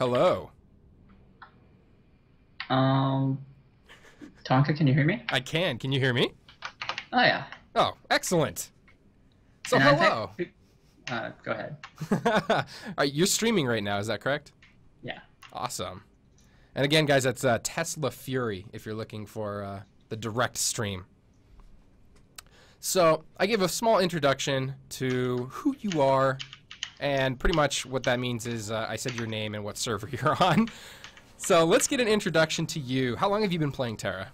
Hello. Um, Tonka, can you hear me? I can. Can you hear me? Oh yeah. Oh, excellent. So, And I think, hello. go ahead. All right, you're streaming right now, is that correct? Yeah. Awesome. And again, guys, that's Tesla Fury if you're looking for the direct stream. So, I give a small introduction to who you are, and pretty much what that means is I said your name and what server you're on. So, let's get an introduction to you. How long have you been playing TERA?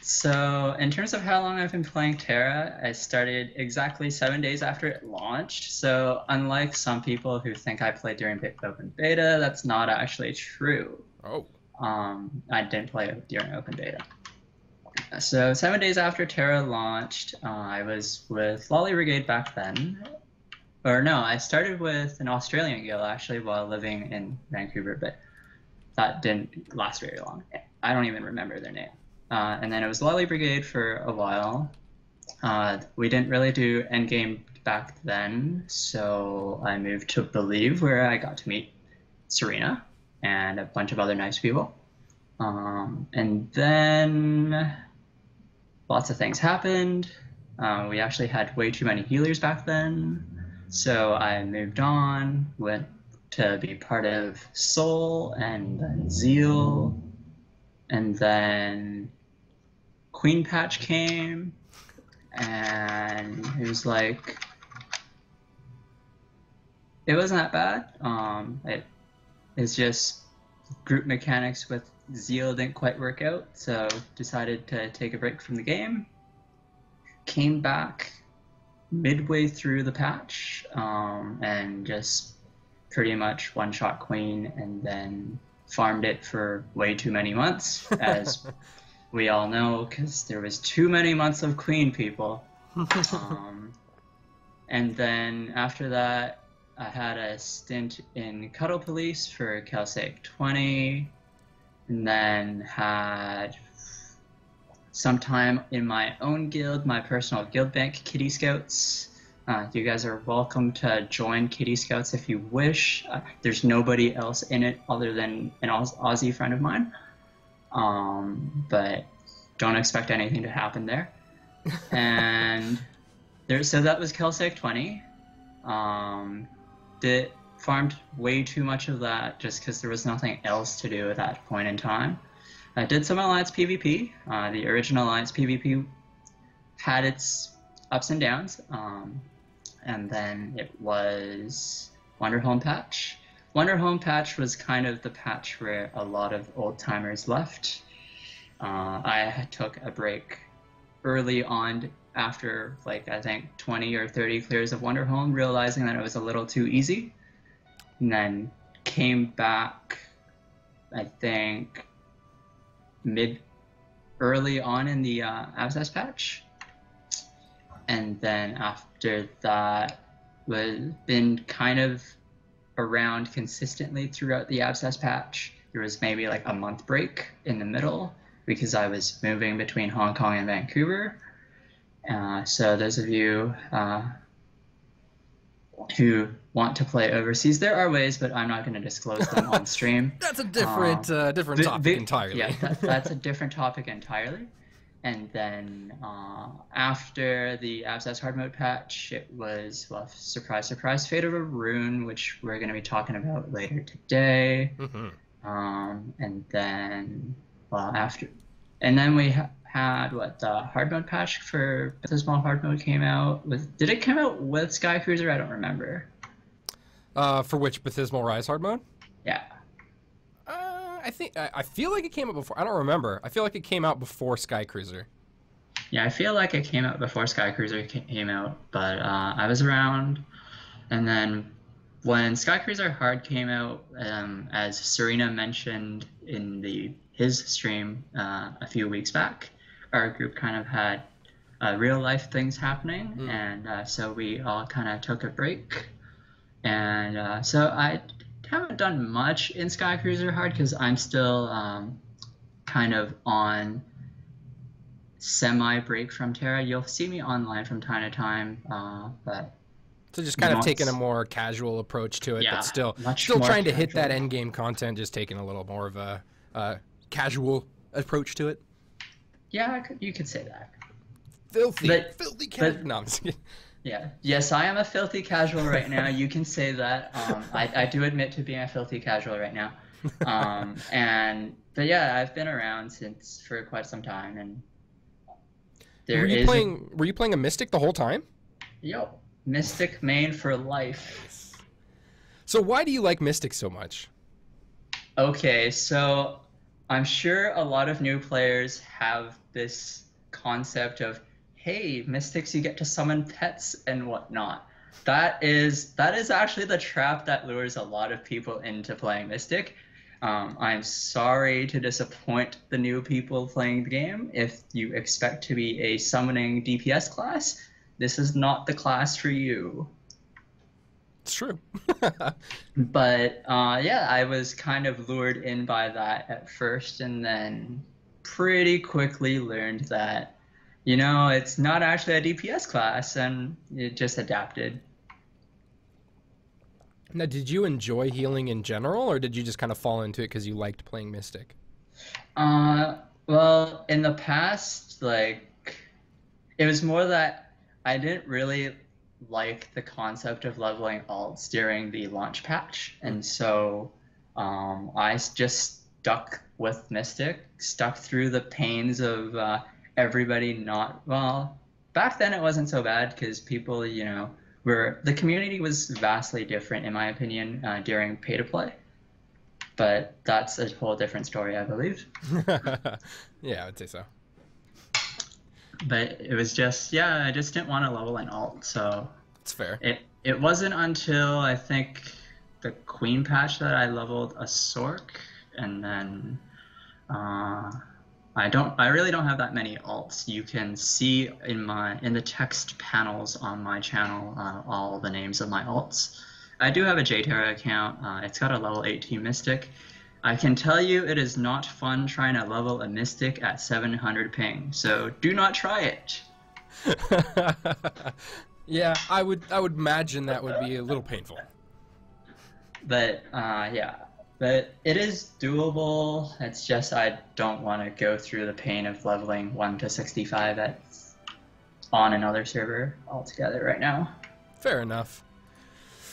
So in terms of how long I've been playing TERA, I started exactly 7 days after it launched. So unlike some people who think I played during open beta, that's not actually true. Oh. I didn't play during open beta. So 7 days after TERA launched, I was with Lolly Brigade back then. Or no, I started with an Australian guild actually while living in Vancouver, but that didn't last very long. I don't even remember their name. And then it was Lolly Brigade for a while. We didn't really do endgame back then, so I moved to Believe, where I got to meet Serena and a bunch of other nice people. And then lots of things happened. We actually had way too many healers back then, so I moved on, went to be part of Soul and then Zeal, and then Queen Patch came, and it was like, it wasn't that bad. It's just group mechanics with Zeal didn't quite work out, so decided to take a break from the game. Came back midway through the patch, and just pretty much one-shot Queen, and then farmed it for way too many months, as we all know, because there was too many months of Queen, people. And then after that, I had a stint in Cuddle Police for Calsec 20, and then had some time in my own guild, my personal guild bank, Kitty Scouts. You guys are welcome to join Kitty Scouts if you wish. There's nobody else in it other than an Aussie friend of mine. But don't expect anything to happen there. And so that was Kelsec 20. Farmed way too much of that just because there was nothing else to do at that point in time. I did some Alliance PvP. The original Alliance PvP had its ups and downs. And then it was Wonderhome Patch. Wonderhome Patch was kind of the patch where a lot of old-timers left. I took a break early on after, like, I think 20 or 30 clears of Wonderhome, realizing that it was a little too easy. And then came back, I think, early on in the Abscess patch. And then after that, was been kind of around consistently throughout the Abscess patch. There was maybe like a month break in the middle because I was moving between Hong Kong and Vancouver. So those of you who want to play overseas, there are ways, but I'm not going to disclose them on stream. That's a different topic entirely. Yeah, that's a different topic entirely. And then after the Abscess hard mode patch, it was, well, surprise, surprise, Fate of a Rune, which we're going to be talking about later today. And then, well, and then we had what, the hard mode patch for Baptismal hard mode came out with. Did it come out with Sky Cruiser? I don't remember. For which Baptismal Rise hard mode? Yeah. I feel like it came out before. I don't remember. I feel like it came out before Sky Cruiser. Yeah, I feel like it came out before Sky Cruiser came out, but I was around. And then when Sky Cruiser Hard came out, as Serena mentioned in his stream a few weeks back, our group kind of had real life things happening, and so we all kind of took a break. And so I haven't done much in Sky Cruiser Hard because I'm still kind of on semi-break from TERA. You'll see me online from time to time, but So just You kind of don't taking a more casual approach to it, but Yeah, still much more trying to hit that casual. end game content, just taking a little more of a casual approach to it. Yeah, you could say that. Filthy, But filthy casual. but No, I'm just kidding. yeah, yes, I am a filthy casual right now. You can say that. I do admit to being a filthy casual right now. But yeah, I've been around since for quite some time, and Were there you is a playing? Were you playing a mystic the whole time? yo Mystic main for life. Nice. So why do you like mystic so much? Okay, so I'm sure a lot of new players have this concept of, hey, mystics, you get to summon pets and whatnot. That is actually the trap that lures a lot of people into playing Mystic. I'm sorry to disappoint the new people playing the game. If you expect to be a summoning DPS class, this is not the class for you. It's true. But yeah, I was kind of lured in by that at first, and then pretty quickly learned that, it's not actually a DPS class, and it just adapted. Now, did you enjoy healing in general, or did you just kind of fall into it because you liked playing mystic? Uh, well, in the past, it was more that I didn't really like the concept of leveling alts during the launch patch, Hmm. and so just stuck with Mystic, stuck through the pains of everybody not well. Back then, it wasn't so bad because people, were the community was vastly different, in my opinion, during pay to play. But that's a whole different story, I believe. Yeah, I would say so. But it was just, yeah, I just didn't want to level an alt, so It's fair. it wasn't until I think the Queen patch that I leveled a Sork, and then uh, I really don't have that many alts. You can see in the text panels on my channel all the names of my alts. I do have a TERA account. It's got a level 18 Mystic. I can tell you it is not fun trying to level a Mystic at 700 ping, so do not try it. Yeah, I would imagine that would be a little painful. But yeah, but it is doable. It's just I don't want to go through the pain of leveling 1 to 65 on another server altogether right now. Fair enough.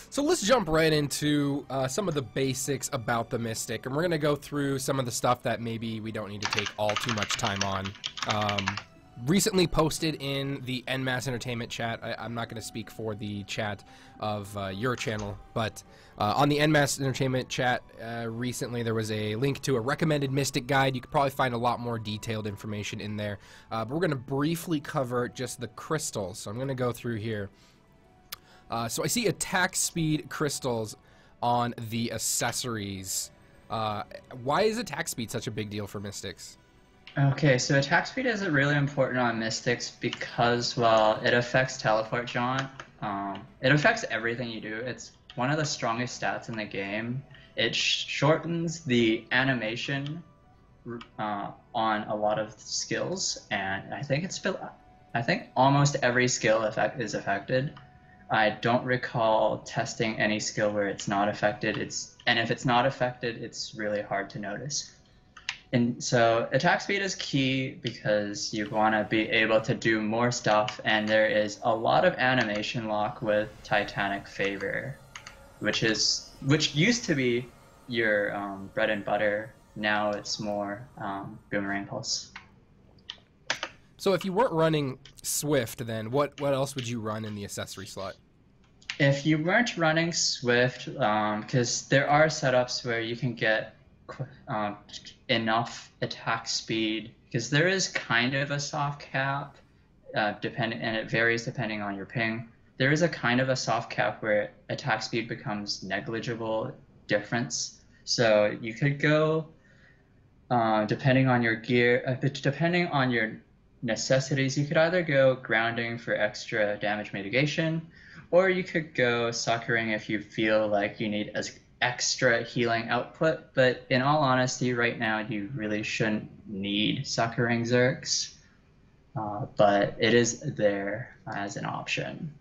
So let's jump right into some of the basics about the Mystic, and we're going to go through some of the stuff that maybe we don't need to take all too much time on. Recently posted in the NMAS Entertainment chat. I'm not going to speak for the chat of your channel, but on the NMAS Entertainment chat recently there was a link to a recommended Mystic guide. You could probably find a lot more detailed information in there, but we're going to briefly cover just the crystals. So I'm going to go through here. So I see attack speed crystals on the accessories. Why is attack speed such a big deal for Mystics? Okay, so attack speed is really important on Mystics because, well, it affects teleport jaunt. It affects everything you do. It's one of the strongest stats in the game. It shortens the animation on a lot of skills, and I think almost every skill effect is affected. I don't recall testing any skill where it's not affected. And if it's not affected, it's really hard to notice. And so attack speed is key because you want to be able to do more stuff, and there is a lot of animation lock with Titanic Favor, which used to be your bread and butter. Now it's more Boomerang Pulse. So if you weren't running Swift, then what else would you run in the accessory slot? If you weren't running Swift, because there are setups where you can get enough attack speed, because there is kind of a soft cap, and it varies depending on your ping. There is a kind of a soft cap where attack speed becomes negligible difference. So you could go, depending on your gear, depending on your necessities, you could either go grounding for extra damage mitigation, or you could go suckering if you feel like you need as extra healing output. But in all honesty, right now you really shouldn't need suckering Zerks, but it is there as an option.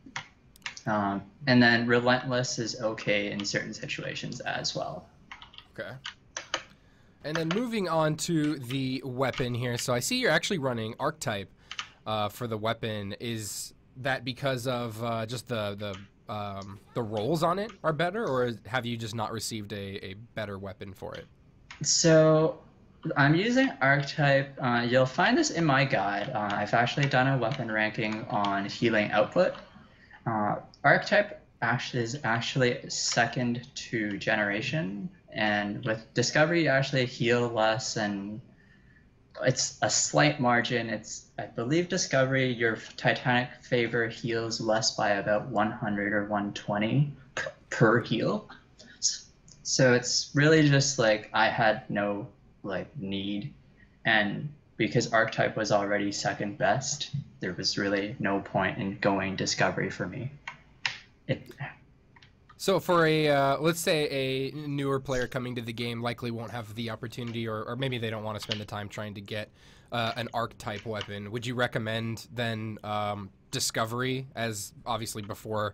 And then Relentless is okay in certain situations as well. Okay. And then moving on to the weapon here. So I see you're actually running Archetype for the weapon. Is that because of just the rolls on it are better, or have you just not received a better weapon for it? So I'm using Archetype. You'll find this in my guide. I've actually done a weapon ranking on healing output. Archetype is actually second to Generation, and with Discovery you actually heal less, and it's a slight margin. I believe Discovery, your Titanic favor heals less by about 100 or 120 per heal. So it's really just like I had no need, and because Archetype was already second best, there was really no point in going Discovery for me. So for a let's say a newer player coming to the game likely won't have the opportunity, or maybe they don't want to spend the time trying to get an Archetype weapon. Would you recommend then Discovery as obviously before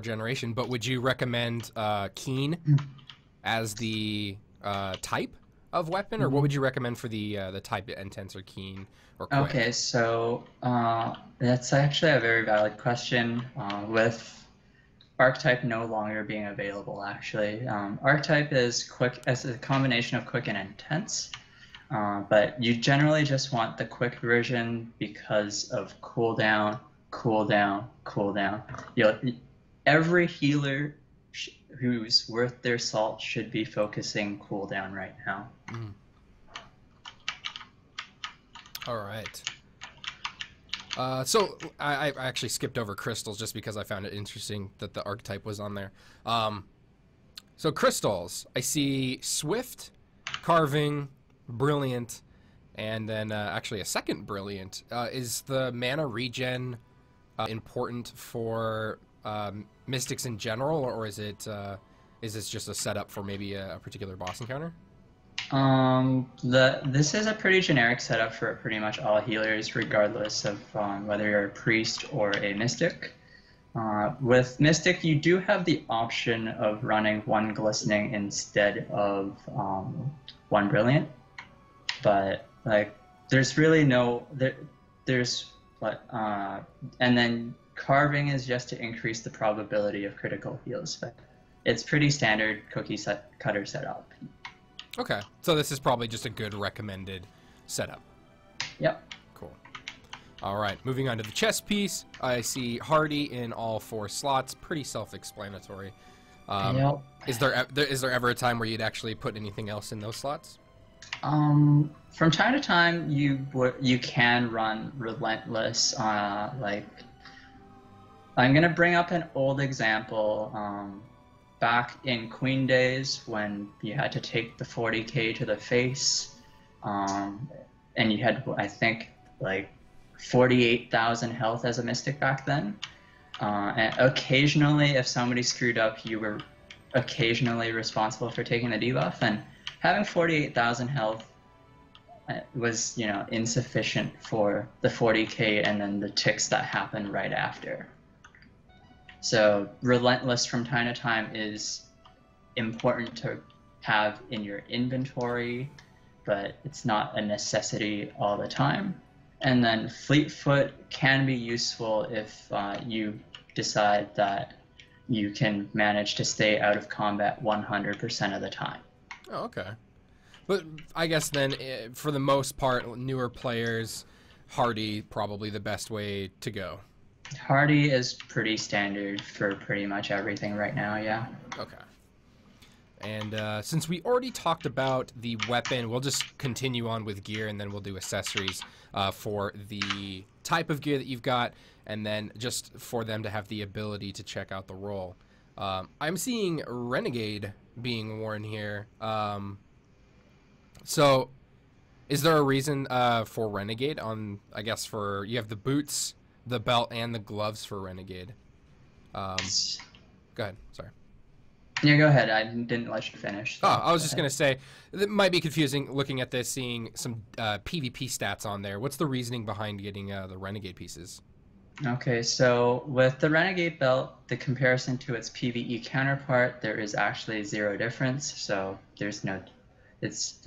Generation? But would you recommend Keen as the type of weapon, or what would you recommend for the type Intense or Keen or Quick? Okay, so that's actually a very valid question. With Archetype no longer being available, actually, Archetype is quick as a combination of quick and intense, but you generally just want the quick version because of cooldown, cooldown, cooldown. Every healer who's worth their salt should be focusing cooldown right now. All right. So I actually skipped over crystals just because I found it interesting that the Archetype was on there. So crystals, I see Swift, Carving, Brilliant, and then actually a second Brilliant. Is the mana regen important for Mystics in general, or is this just a setup for maybe a particular boss encounter? This is a pretty generic setup for pretty much all healers, regardless of whether you're a priest or a mystic. With Mystic, you do have the option of running one Glistening instead of one Brilliant, but there's really no and then Carving is just to increase the probability of critical heals, but it's pretty standard cookie cutter setup. Okay, so this is probably just a good recommended setup. Yep. Cool. All right, moving on to the chess piece. I see Hardy in all 4 slots. Pretty self-explanatory. Yep. Is there ever a time where you'd actually put anything else in those slots? From time to time, you can run Relentless. I'm gonna bring up an old example. Back in Queen days, when you had to take the 40k to the face, and you had, I think, 48,000 health as a mystic back then. And occasionally, if somebody screwed up, you were occasionally responsible for taking the debuff. And having 48,000 health was, insufficient for the 40k and then the ticks that happened right after. So Relentless from time to time is important to have in your inventory, but it's not a necessity all the time. And then Fleetfoot can be useful if you decide that you can manage to stay out of combat 100% of the time. Oh, okay. But I guess then, for the most part, newer players, Hardy probably the best way to go. Hardy is pretty standard for pretty much everything right now, yeah. Okay. And since we already talked about the weapon, we'll just continue on with gear, and then we'll do accessories for the type of gear that you've got, and then just for them to have the ability to check out the role. I'm seeing Renegade being worn here. So is there a reason for Renegade on, I guess, for, you have the boots, the belt, and the gloves for Renegade. Go ahead, sorry. Yeah, go ahead. I didn't let you finish. So I was just going to say, it might be confusing looking at this, seeing some PvP stats on there. What's the reasoning behind getting the Renegade pieces? Okay, so with the Renegade belt, the comparison to its PvE counterpart, there is actually zero difference. So there's no, it's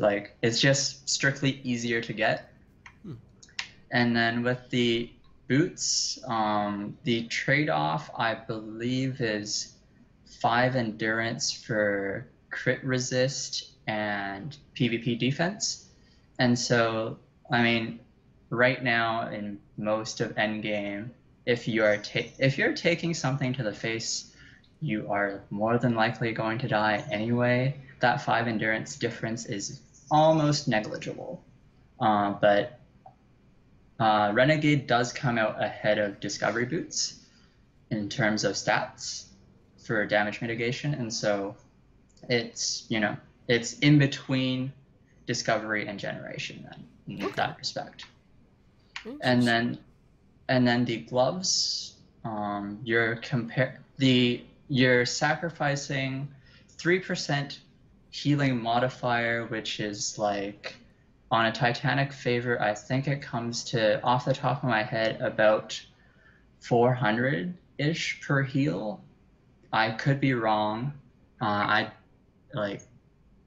just strictly easier to get. Hmm. And then with the boots, the trade-off I believe is 5 endurance for crit resist and PvP defense. And so, I mean, right now in most of endgame, if you're taking something to the face, you are more than likely going to die anyway. That 5 endurance difference is almost negligible. But Renegade does come out ahead of Discovery Boots in terms of stats for damage mitigation, and so it's it's in between Discovery and Generation then in Okay. that respect. And Interesting. then the gloves, you're sacrificing 3% healing modifier, which is like on a Titanic favor, I think it comes to, off the top of my head, about 400-ish per heal. I could be wrong. I like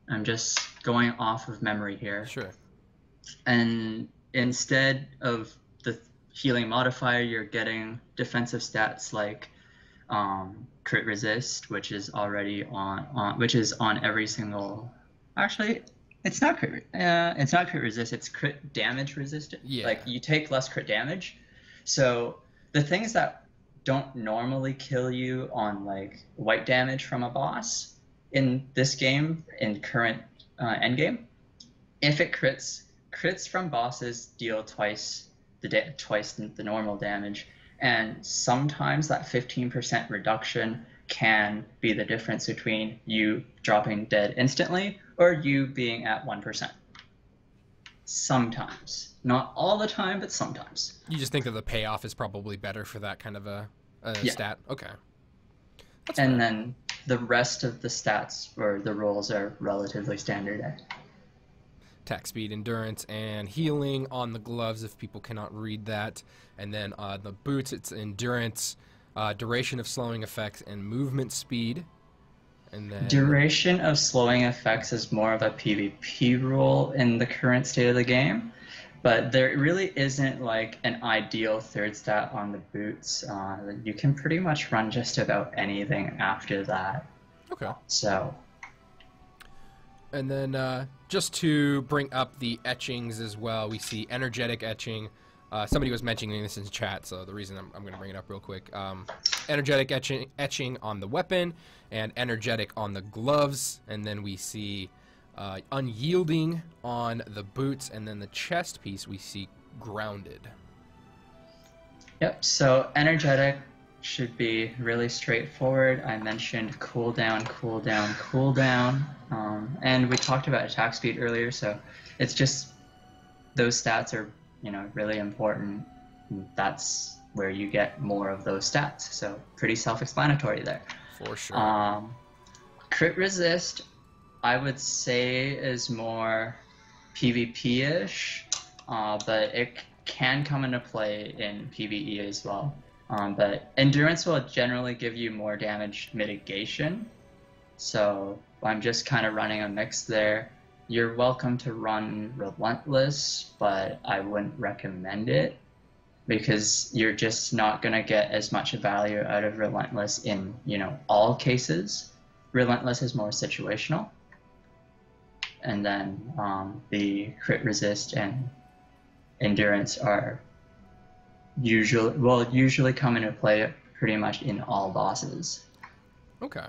I'm just going off of memory here. Sure. And instead of the healing modifier, you're getting defensive stats like crit resist, which is already which is on every single. Actually, it's not crit. It's not crit resist. It's crit damage resistant. Yeah. Like you take less crit damage. So the things that don't normally kill you on like white damage from a boss in this game in current end game, if it crits from bosses deal twice the normal damage, and sometimes that 15% reduction can be the difference between you dropping dead instantly or you being at 1%. Sometimes. Not all the time, but sometimes. You just think that the payoff is probably better for that kind of a Yeah. stat. Okay. That's And fair. then the rest of the stats or the rolls are relatively standard. Attack speed, endurance, and healing on the gloves if people cannot read that. And then the boots, it's endurance, duration of slowing effects, and movement speed. And then Duration of slowing effects is more of a PvP rule in the current state of the game, but there really isn't like an ideal third stat on the boots. You can pretty much run just about anything after that. okay. So And then just to bring up the etchings as well, we see energetic etching. Somebody was mentioning this in chat, so the reason I'm going to bring it up real quick. Energetic etching on the weapon and energetic on the gloves. And then we see unyielding on the boots. And then the chest piece, we see grounded. yep, so energetic should be really straightforward. I mentioned cooldown, cooldown, cooldown, and we talked about attack speed earlier, so it's just those stats are really important. That's where you get more of those stats, so pretty self-explanatory there. For sure. Crit resist, I would say, is more PvP-ish, but it can come into play in PvE as well. But endurance will generally give you more damage mitigation, so I'm just kind of running a mix there. You're welcome to run Relentless, but I wouldn't recommend it because you're just not going to get as much value out of Relentless in all cases. Relentless is more situational. And then the crit resist and endurance are usually come into play pretty much in all bosses. Okay.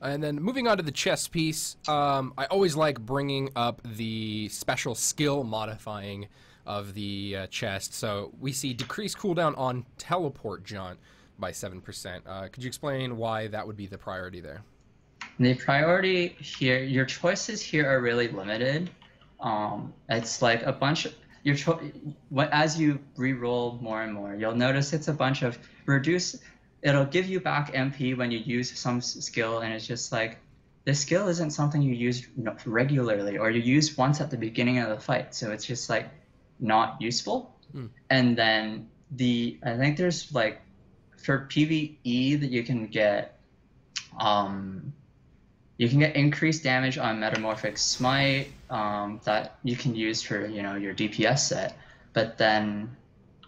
And then moving on to the chest piece, I always like bringing up the special skill modifying of the chest. So we see decreased cooldown on teleport jaunt by 7%. Could you explain why that would be the priority there? The priority here, your choices here are really limited. It's like a bunch of as you re-roll more and more, you'll notice it's a bunch of reduce. It'll give you back MP when you use some skill, and it's just like this skill isn't something you use regularly, or you use once at the beginning of the fight, so it's just like not useful. And then I think there's like for PvE that um you can get increased damage on Metamorphic Smite that you can use for your DPS set, but then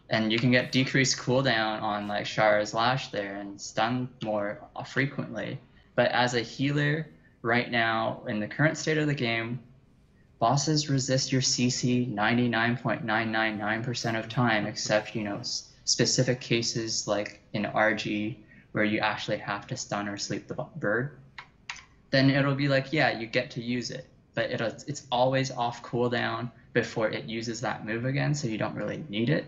and you can get decreased cooldown on like Shara's Lash there and stun more frequently. But as a healer, right now in the current state of the game, bosses resist your CC 99.999% of time, except specific cases like in RG where you actually have to stun or sleep the bird. Then it'll be like, yeah, you get to use it, but it's always off cooldown before it uses that move again, so you don't really need it.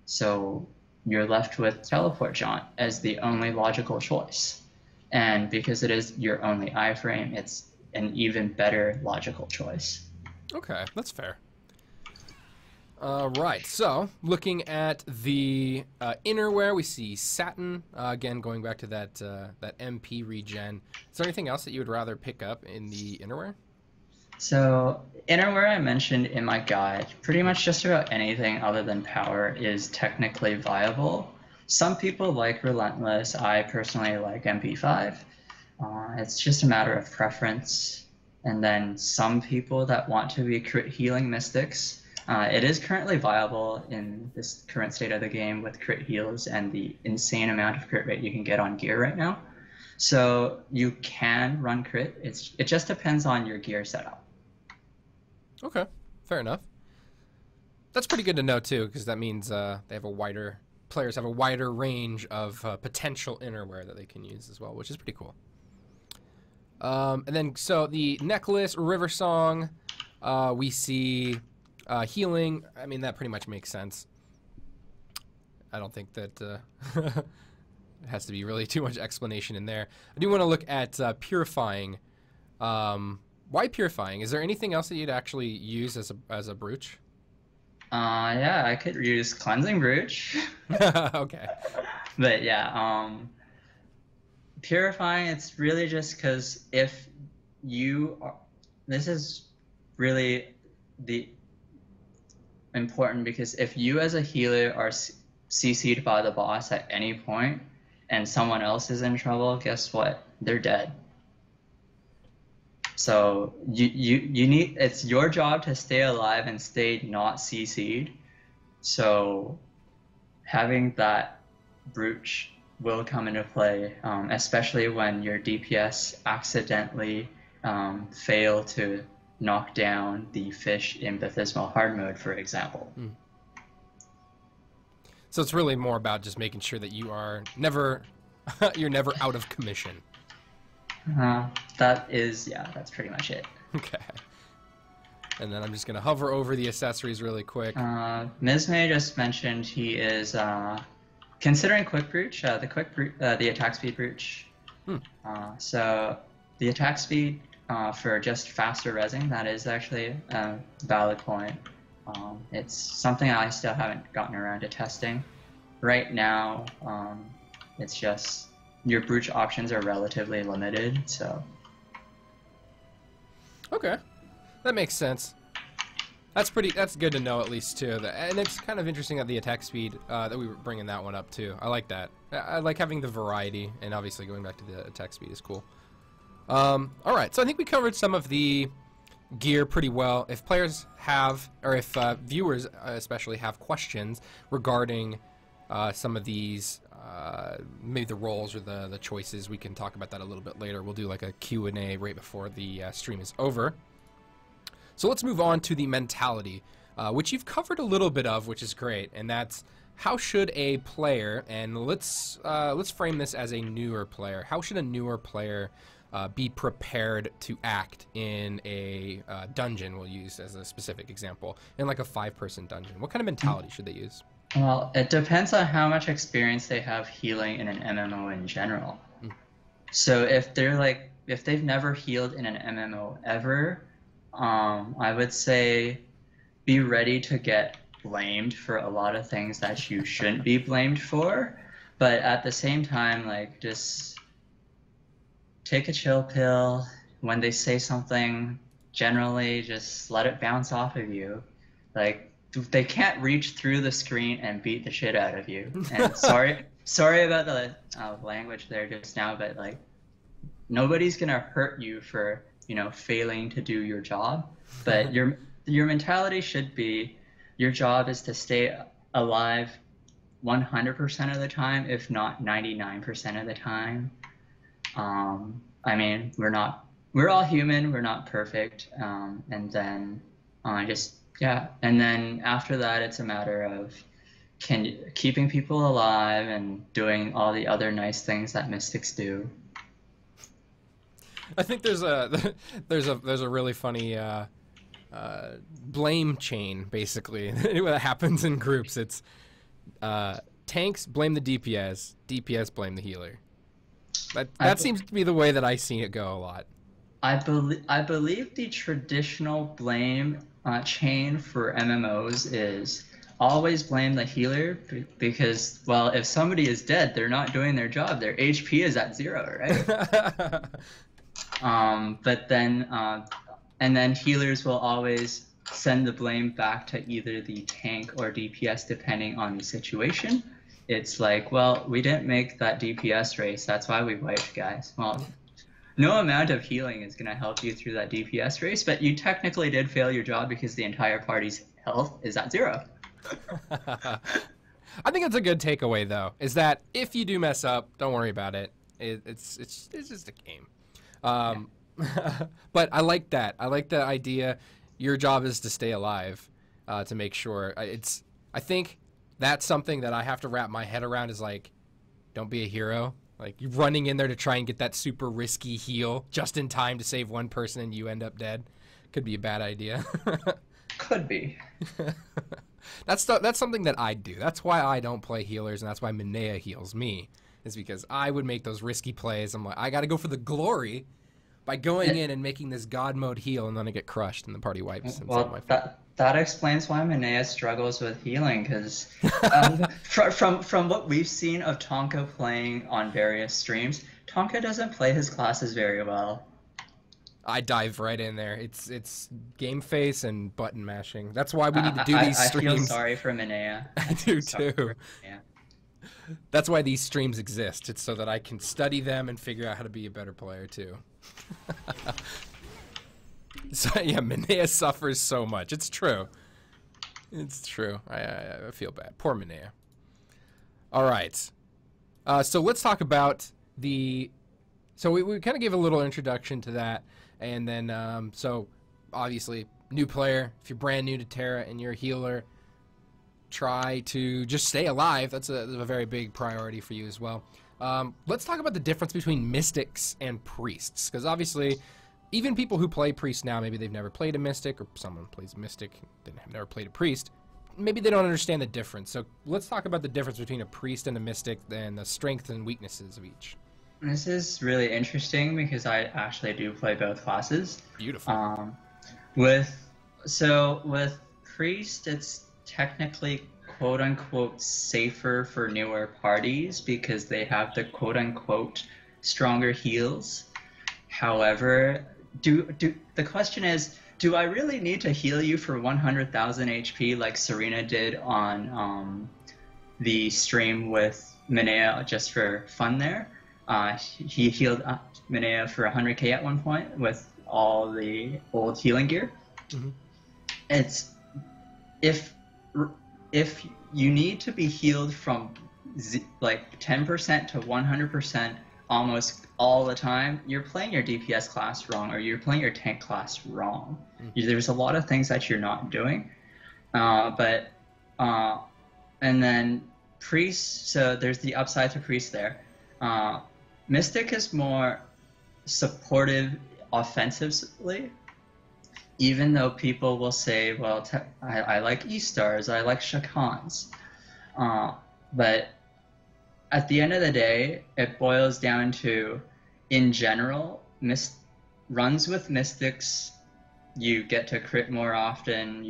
So you're left with Teleport Jaunt as the only logical choice. And because it is your only iframe, it's an even better logical choice. Okay, that's fair. Right, so looking at the innerwear, we see Satin. Again, going back to that MP regen. Is there anything else that you would rather pick up in the innerwear? So innerwear I mentioned in my guide, pretty much just about anything other than power is technically viable. Some people like Relentless. I personally like MP5. It's just a matter of preference. And then some people that want to be crit healing mystics. It is currently viable in this current state of the game with crit heals and the insane amount of crit rate you can get on gear right now. So you can run crit. It just depends on your gear setup. Okay, fair enough. That's pretty good to know too, because that means players have a wider range of potential innerwear that they can use as well, which is pretty cool. And then so the necklace, River Song, we see healing. I mean, that pretty much makes sense. I don't think that it has to be really too much explanation in there. I do want to look at purifying. Why purifying? Is there anything else that you'd actually use as a brooch? Yeah, I could use cleansing brooch. Okay. But yeah, purifying, it's really just because if you are, this is really the important, because if you as a healer are CC'd by the boss at any point and someone else is in trouble, guess what? They're dead. So you need, it's your job to stay alive and stay not CC'd. So having that brooch will come into play, especially when your DPS accidentally fail to knock down the fish in Baptismal Hard Mode, for example. So it's really more about just making sure that you are never, you're never out of commission. That's pretty much it. Okay. And then I'm just gonna hover over the accessories really quick. Mizme just mentioned he is considering Quick Brooch, the attack speed brooch. So the attack speed for just faster rezzing, that is actually a valid point. It's something I still haven't gotten around to testing. Right now, it's just your brooch options are relatively limited, so. Okay, that makes sense. That's good to know at least too. And it's kind of interesting that the attack speed that we were bringing that one up too. I like that. I like having the variety, and obviously going back to the attack speed is cool. All right, so I think we covered some of the gear pretty well. If players have, or if viewers especially have questions regarding some of these, maybe the roles or the choices, we can talk about that a little bit later. We'll do like a Q&A right before the stream is over. So let's move on to the mentality, which you've covered a little bit of, which is great, and that's how should a player, and let's frame this as a newer player. How should a newer player be prepared to act in a dungeon? We'll use as a specific example, in like a 5-person dungeon. What kind of mentality should they use? Well, it depends on how much experience they have healing in an MMO in general. So if they've never healed in an MMO ever, I would say be ready to get blamed for a lot of things that you shouldn't be blamed for, but at the same time, like, just take a chill pill. When they say something, generally just let it bounce off of you. Like, they can't reach through the screen and beat the shit out of you. And sorry about the language there just now, but like nobody's gonna hurt you for failing to do your job. But your mentality should be your job is to stay alive 100% of the time, if not 99% of the time. I mean, we're all human, we're not perfect. And then and then after that, it's a matter of keeping people alive and doing all the other nice things that mystics do. I think there's a there's a really funny blame chain basically that happens in groups. It's tanks blame the DPS, DPS blame the healer. That seems to be the way that I see it go a lot. I believe the traditional blame chain for MMOs is always blame the healer because, well, if somebody is dead, they're not doing their job. Their HP is at 0, right? But then, and then healers will always send the blame back to either the tank or DPS depending on the situation. It's like, well, we didn't make that DPS race, that's why we wiped, guys. Well, no amount of healing is going to help you through that DPS race, but you technically did fail your job because the entire party's health is at 0. I think it's a good takeaway, though, is that if you do mess up, don't worry about it. It's just a game. But I like that. I like the idea. Your job is to stay alive, to make sure. I think that's something that I have to wrap my head around is like, don't be a hero. Like, you're running in there to try and get that super risky heal just in time to save one person and you end up dead. Could be a bad idea. Could be. That's something that I do. That's why I don't play healers, and that's why Minea heals me, is because I would make those risky plays. I'm like, I got to go for the glory by going in and making this God mode heal, and then I get crushed and the party wipes. And well, that explains why Minea struggles with healing, because from what we've seen of Tonka playing on various streams, Tonka doesn't play his classes very well. I dive right in there. It's game face and button mashing. That's why we need to do these streams. I feel sorry for Minea. I do too. That's why these streams exist. It's so that I can study them and figure out how to be a better player too. So yeah, Minea suffers so much. It's true. It's true. I feel bad. Poor Minea. All right. So let's talk about the. So we kind of gave a little introduction to that, and then so obviously new player. If you're brand new to TERA and you're a healer, try to just stay alive. That's a very big priority for you as well. Let's talk about the difference between mystics and priests, because obviously even people who play priest now, maybe they've never played a mystic, or someone plays a mystic, they have never played a priest. Maybe they don't understand the difference. So let's talk about the difference between a priest and a mystic and the strengths and weaknesses of each. This is really interesting because I actually do play both classes. Beautiful. With priest, it's technically quote-unquote safer for newer parties because they have the quote-unquote stronger heals. However, the question is, do I really need to heal you for 100,000 HP like Serena did on the stream with Minea just for fun there? He healed Minea for 100k at one point with all the old healing gear. Mm-hmm. It's if you need to be healed from like 10% to 100% almost all the time, you're playing your DPS class wrong, or you're playing your tank class wrong. Mm-hmm. There's a lot of things that you're not doing. And then priest, so there's the upside to priest there. Mystic is more supportive offensively, even though people will say, well, I like E-stars, I like Shakans. But at the end of the day, it boils down to, in general, runs with mystics, you get to crit more often,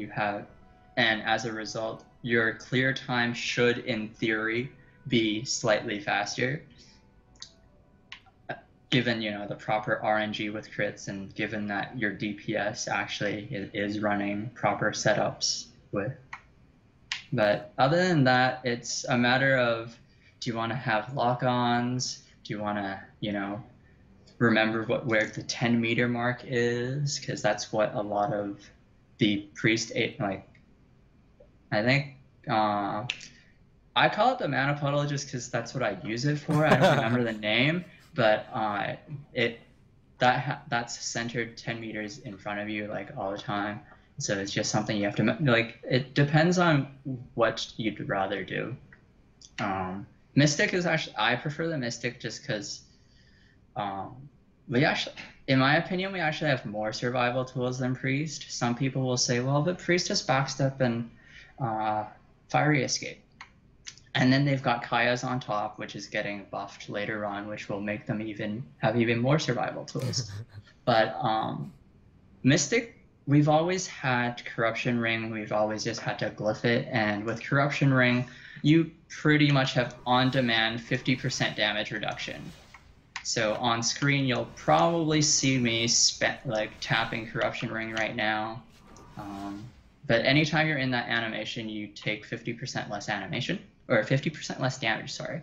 and as a result, your clear time should, in theory, be slightly faster, given the proper RNG with crits, and given that your DPS actually is running proper setups with But other than that, it's a matter of, do you want to have lock-ons? Do you want to, remember where the 10-meter mark is? Because that's what a lot of the priest, like, I think, I call it the mana puddle just because that's what I use it for. I don't remember the name, but that's centered 10 meters in front of you like all the time. So it's just something you have to like. It depends on what you'd rather do. Mystic is actually, I prefer the Mystic just because we actually, in my opinion, we actually have more survival tools than Priest. Some people will say, well, but Priest has backstep and Fiery Escape. And then they've got Kaya's on top, which is getting buffed later on, which will make them have even more survival tools. But Mystic, we've always had Corruption Ring. We've always just had to glyph it. And with Corruption Ring, you pretty much have on-demand 50% damage reduction. So on screen, you'll probably see me tapping Corruption Ring right now. But anytime you're in that animation, you take 50% less animation. Or 50% less damage, sorry,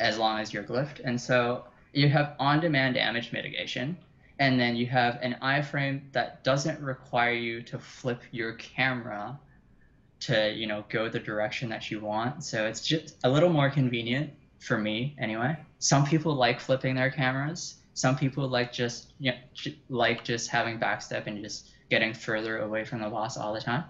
as long as you're glyphed. And so you have on-demand damage mitigation, and then you have an iframe that doesn't require you to flip your camera to, go the direction that you want. So it's just a little more convenient for me anyway. Some people like flipping their cameras. Some people like just having backstep and just getting further away from the boss all the time.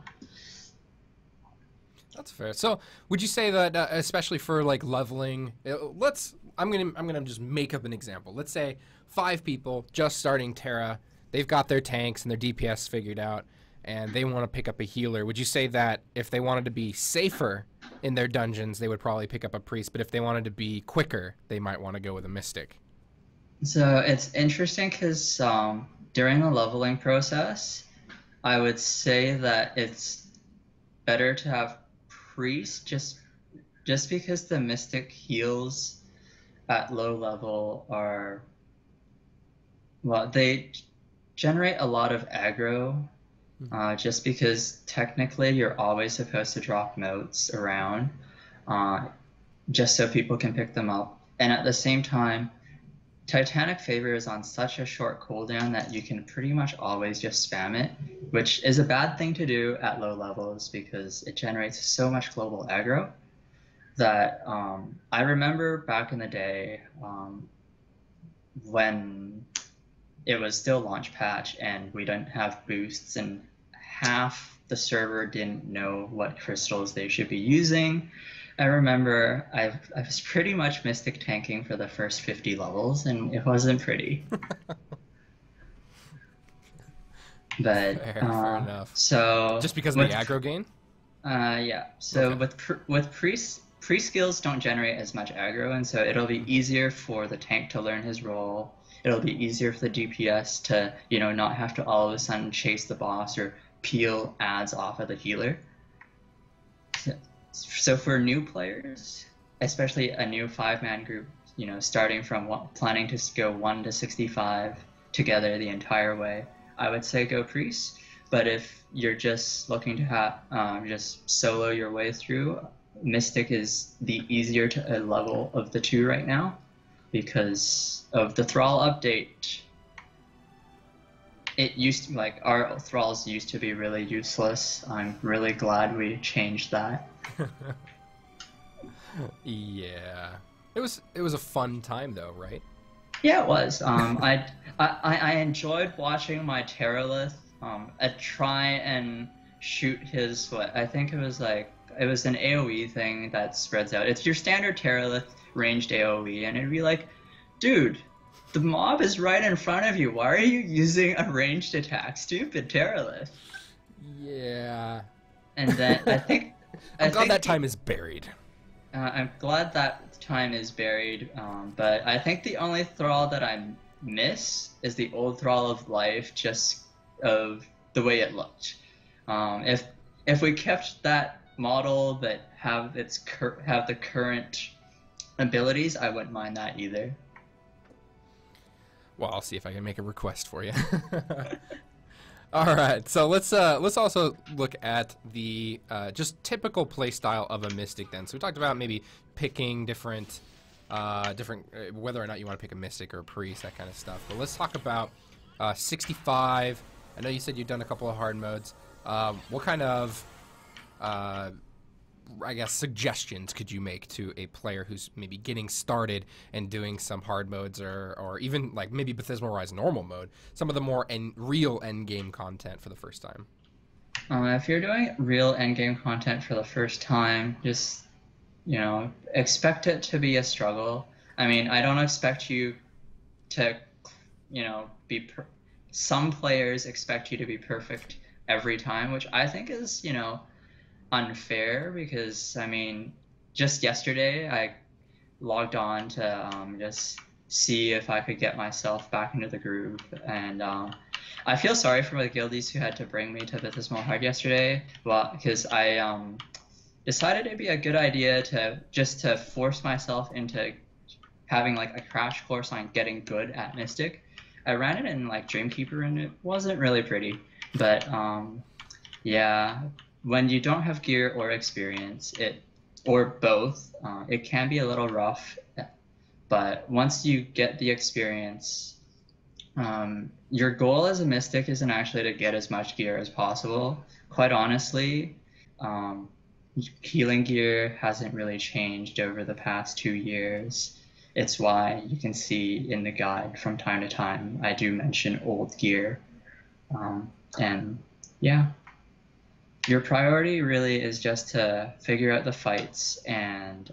That's fair. So, would you say that, especially for like leveling, I'm gonna just make up an example. Let's say 5 people just starting TERA, they've got their tanks and their DPS figured out, and they want to pick up a healer. Would you say that if they wanted to be safer in their dungeons, they would probably pick up a priest, but if they wanted to be quicker, they might want to go with a mystic? So it's interesting because during the leveling process, I would say that it's better to have priest just because the mystic heals at low level they generate a lot of aggro, just because technically you're always supposed to drop motes around just so people can pick them up, and at the same time Titanic Favor is on such a short cooldown that you can pretty much always just spam it, which is a bad thing to do at low levels because it generates so much global aggro that I remember back in the day when it was still launch patch and we didn't have boosts and half the server didn't know what crystals they should be using. I remember I was pretty much mystic tanking for the first 50 levels, and it wasn't pretty. But Fair enough. So just because of the aggro gain? Yeah. So okay. with priest skills don't generate as much aggro, and so it'll be easier for the tank to learn his role. It'll be easier for the DPS to not have to all of a sudden chase the boss or peel ads off of the healer. So for new players, especially a new 5-man group, starting from planning to go 1 to 65 together the entire way, I would say go priest. But if you're just looking to have just solo your way through, mystic is the easier to level of the two right now because of the thrall update. It used to, our thralls used to be really useless. I'm really glad we changed that. Yeah, it was a fun time though, right? Yeah, it was. I enjoyed watching my Terralith try and shoot his I think it was an AoE thing that spreads out. It's your standard Terralith ranged AoE, and it'd be like, dude, the mob is right in front of you. Why are you using a ranged attack? Stupid Terralith. Yeah. And then I'm glad that time is buried. I'm glad that time is buried, but I think the only thrall that I miss is the old Thrall of Life, just of the way it looked. If we kept that model but have the current abilities, I wouldn't mind that either. Well, I'll see if I can make a request for you. All right, so let's also look at the just typical play style of a mystic. Then, so we talked about maybe picking different whether or not you want to pick a mystic or a priest, that kind of stuff. But let's talk about 65. I know you said you've done a couple of hard modes. What kind of I guess suggestions could you make to a player who's maybe getting started and doing some hard modes, or even like maybe Baptismal Rise normal mode, some of the more real end game content for the first time? If you're doing real end game content for the first time, just expect it to be a struggle. I mean, I don't expect you to, some players expect you to be perfect every time, which I think is, unfair, because I mean, just yesterday I logged on to just see if I could get myself back into the groove, and I feel sorry for the guildies who had to bring me to Baptismal Hard yesterday, well, because I decided it'd be a good idea to force myself into having like a crash course on getting good at Mystic. I ran it in like Dreamkeeper and it wasn't really pretty, but yeah, when you don't have gear or experience, or both, it can be a little rough. But once you get the experience, your goal as a mystic isn't actually to get as much gear as possible. Quite honestly, healing gear hasn't really changed over the past 2 years. It's why you can see in the guide from time to time I do mention old gear. And yeah. Your priority really is just to figure out the fights and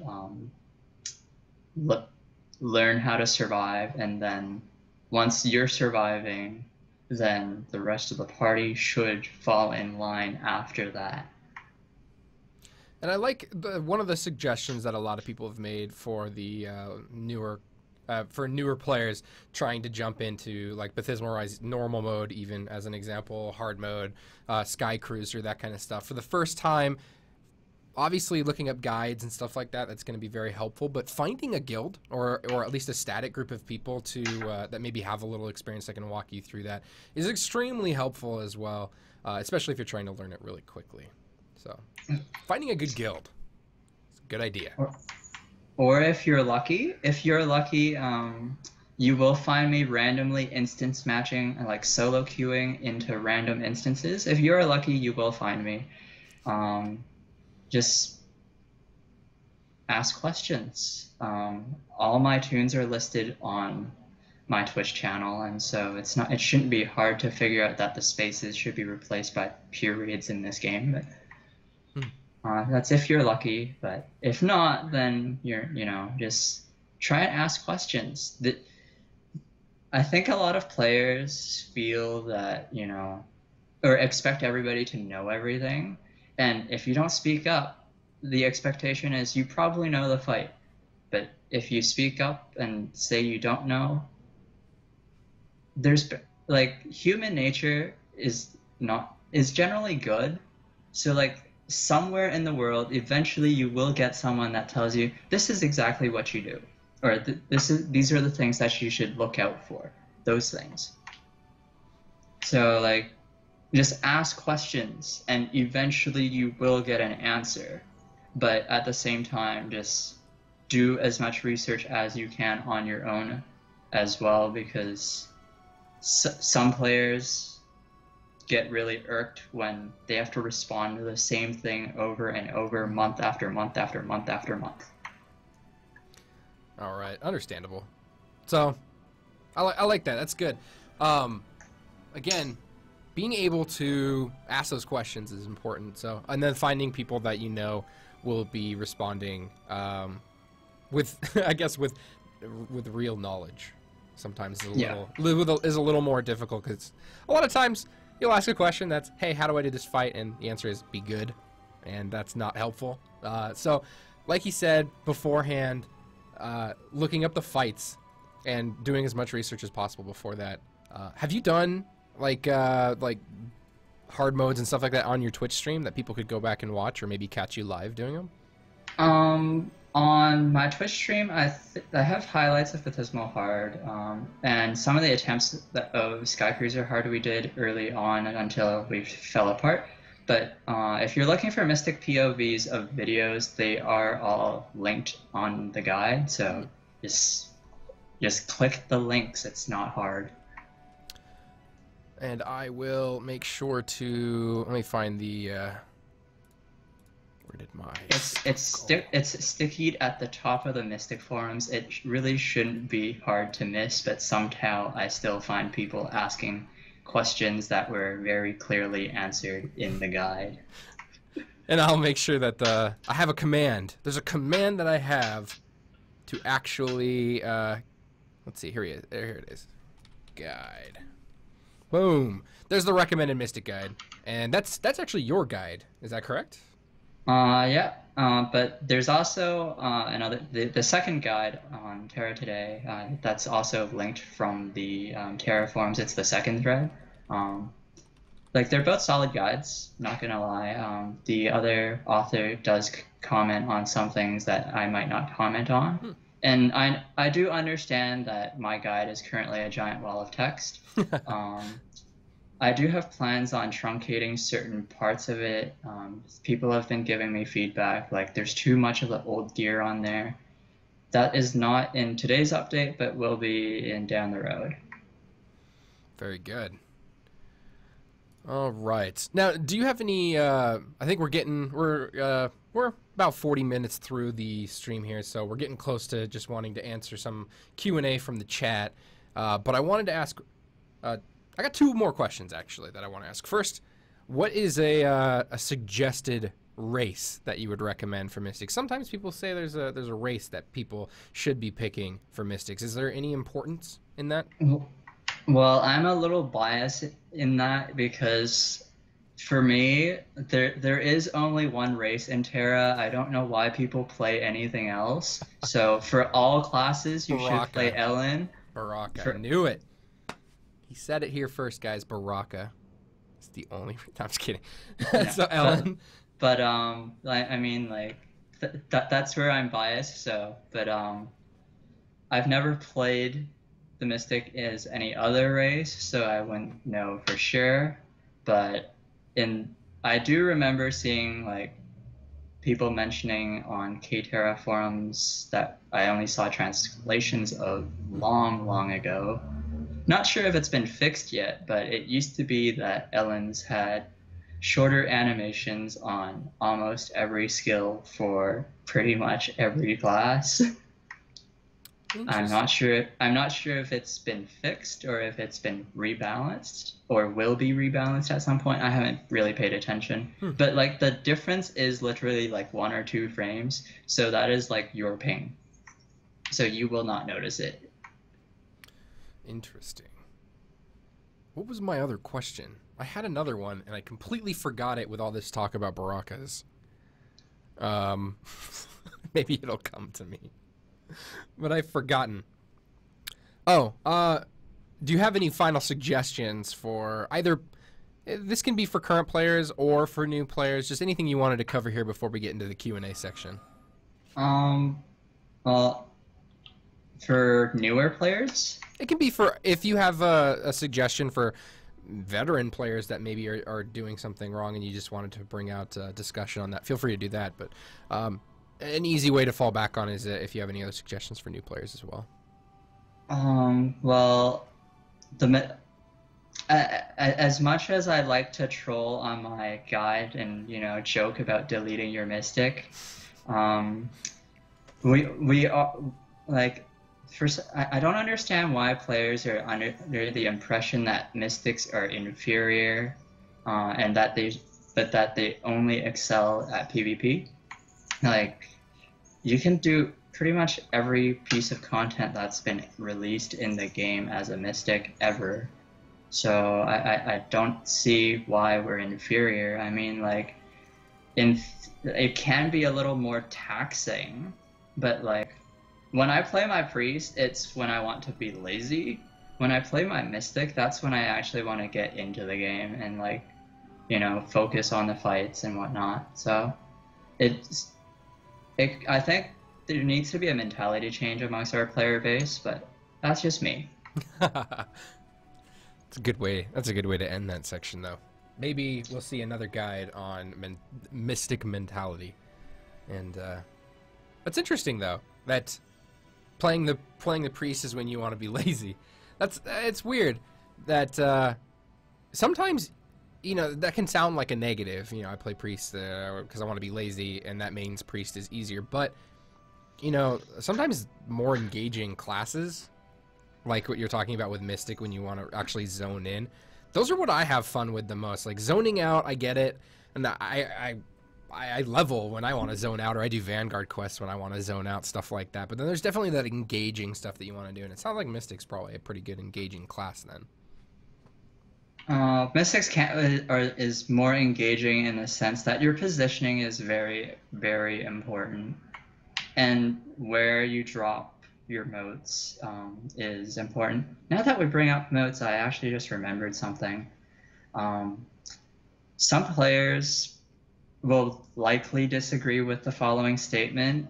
learn how to survive, and then once you're surviving, then the rest of the party should fall in line after that. And I like one of the suggestions that a lot of people have made for the newer players trying to jump into like Baptismal Rise normal mode, even as an example, hard mode, Sky Cruiser, that kind of stuff. For the first time, obviously looking up guides and stuff like that, that's going to be very helpful. But finding a guild or at least a static group of people to that maybe have a little experience that can walk you through that is extremely helpful as well, especially if you're trying to learn it really quickly. So finding a good guild is a good idea. Or if you're lucky, you will find me randomly instance matching and like solo queuing into random instances. If you're lucky, you will find me. Just ask questions. All my tunes are listed on my Twitch channel, and so it shouldn't be hard to figure out that the spaces should be replaced by periods in this game. But that's if you're lucky, but if not, then just try and ask questions. I think a lot of players feel that, or expect everybody to know everything, and if you don't speak up, the expectation is you probably know the fight. But if you speak up and say you don't know, there's like human nature is generally good, so like somewhere in the world, eventually you will get someone that tells you this is exactly what you do, or these are the things that you should look out for. Those things. So like, just ask questions, and eventually you will get an answer. But at the same time, just do as much research as you can on your own as well, because some players get really irked when they have to respond to the same thing over and over, month after month after month after month. All right, understandable. So, I like that. That's good. Again, being able to ask those questions is important. So, and then finding people that will be responding with, I guess, with real knowledge. Sometimes is a little more difficult, because a lot of times you'll ask a question that's, hey, how do I do this fight? And the answer is, be good. And that's not helpful. So, like he said beforehand, looking up the fights and doing as much research as possible before that. Have you done, like hard modes and stuff like that on your Twitch stream that people could go back and watch, or maybe catch you live doing them? On my Twitch stream, I have highlights of Phantasmal Hard, and some of the attempts of Sky Cruiser Hard we did early on until we fell apart. But if you're looking for Mystic POVs of videos, they are all linked on the guide, so just click the links. It's not hard. And I will make sure to let me find the. Where did my? It's stickied at the top of the Mystic forums. It really shouldn't be hard to miss, but somehow I still find people asking questions that were very clearly answered in the guide. And I'll make sure that I have a command. There's a command that I have to actually. Let's see. Here it is. Guide. Boom. There's the recommended Mystic guide, and that's actually your guide. Is that correct? Yeah, but there's also the second guide on TERA today. That's also linked from the TERA forums. It's the second thread. Like they're both solid guides. Not gonna lie. The other author does comment on some things that I might not comment on, and I do understand that my guide is currently a giant wall of text. I do have plans on truncating certain parts of it. People have been giving me feedback, like there's too much of the old gear on there. That is not in today's update, but will be in down the road. Very good. All right. Now, do you have any? I think we're about 40 minutes through the stream here, so we're getting close to just wanting to answer some Q&A from the chat. But I wanted to ask. I got two more questions, actually, that I want to ask. First, what is a suggested race that you would recommend for Mystics? Sometimes people say there's a race that people should be picking for Mystics. Is there any importance in that? Well, I'm a little biased in that because for me, there is only one race in TERA. I don't know why people play anything else. So for all classes, you should play Ellen. Baraka. I knew it. He said it here first, guys. Baraka. It's the only. No, I'm just kidding. Yeah, so Ellen. But I mean, like that's where I'm biased. So, but I've never played the Mystic as any other race, so I wouldn't know for sure. But I do remember seeing like people mentioning on KTERA forums that I only saw translations of long ago. Not sure if it's been fixed yet, but it used to be that Ellen's had shorter animations on almost every skill for pretty much every class. I'm not sure if it's been fixed or if it's been rebalanced or will be rebalanced at some point. I haven't really paid attention. But like the difference is literally like 1 or 2 frames, so that is like your ping. So you will not notice it. Interesting. What was my other question? I had another one, and I completely forgot it with all this talk about Barakas. Maybe it'll come to me. But I've forgotten. Oh, do you have any final suggestions for either... This can be for current players or for new players. Just anything you wanted to cover here before we get into the Q&A section. Well, for newer players? It can be for, if you have a suggestion for veteran players that maybe are doing something wrong and you just wanted to bring out a discussion on that, feel free to do that. But an easy way to fall back on is if you have any other suggestions for new players as well. Well, as much as I like to troll on my guide and, you know, joke about deleting your Mystic, we are, like, first, I don't understand why players are under the impression that Mystics are inferior, and that they only excel at PvP. Like, you can do pretty much every piece of content that's been released in the game as a Mystic ever. So I don't see why we're inferior. I mean, like, it can be a little more taxing, but like, when I play my Priest, it's when I want to be lazy. When I play my Mystic, that's when I actually want to get into the game and, like, you know, focus on the fights and whatnot. So I think there needs to be a mentality change amongst our player base, but that's just me. It's a good way. That's a good way to end that section, though. Maybe we'll see another guide on mystic mentality, and that's interesting though. That playing the priest is when you want to be lazy. It's weird that sometimes, you know, that can sound like a negative. You know, I play priest because I want to be lazy, and that means priest is easier. But you know, sometimes more engaging classes, like what you're talking about with Mystic, when you want to actually zone in, those are what I have fun with the most. Like zoning out, I get it, and I level when I want to zone out, or I do Vanguard quests when I want to zone out, stuff like that. But then there's definitely that engaging stuff that you want to do, and it sounds like Mystic's probably a pretty good engaging class then. Mystics is more engaging in the sense that your positioning is very, very important, and where you drop your motes is important. Now that we bring up motes, I actually just remembered something. Some players will likely disagree with the following statement.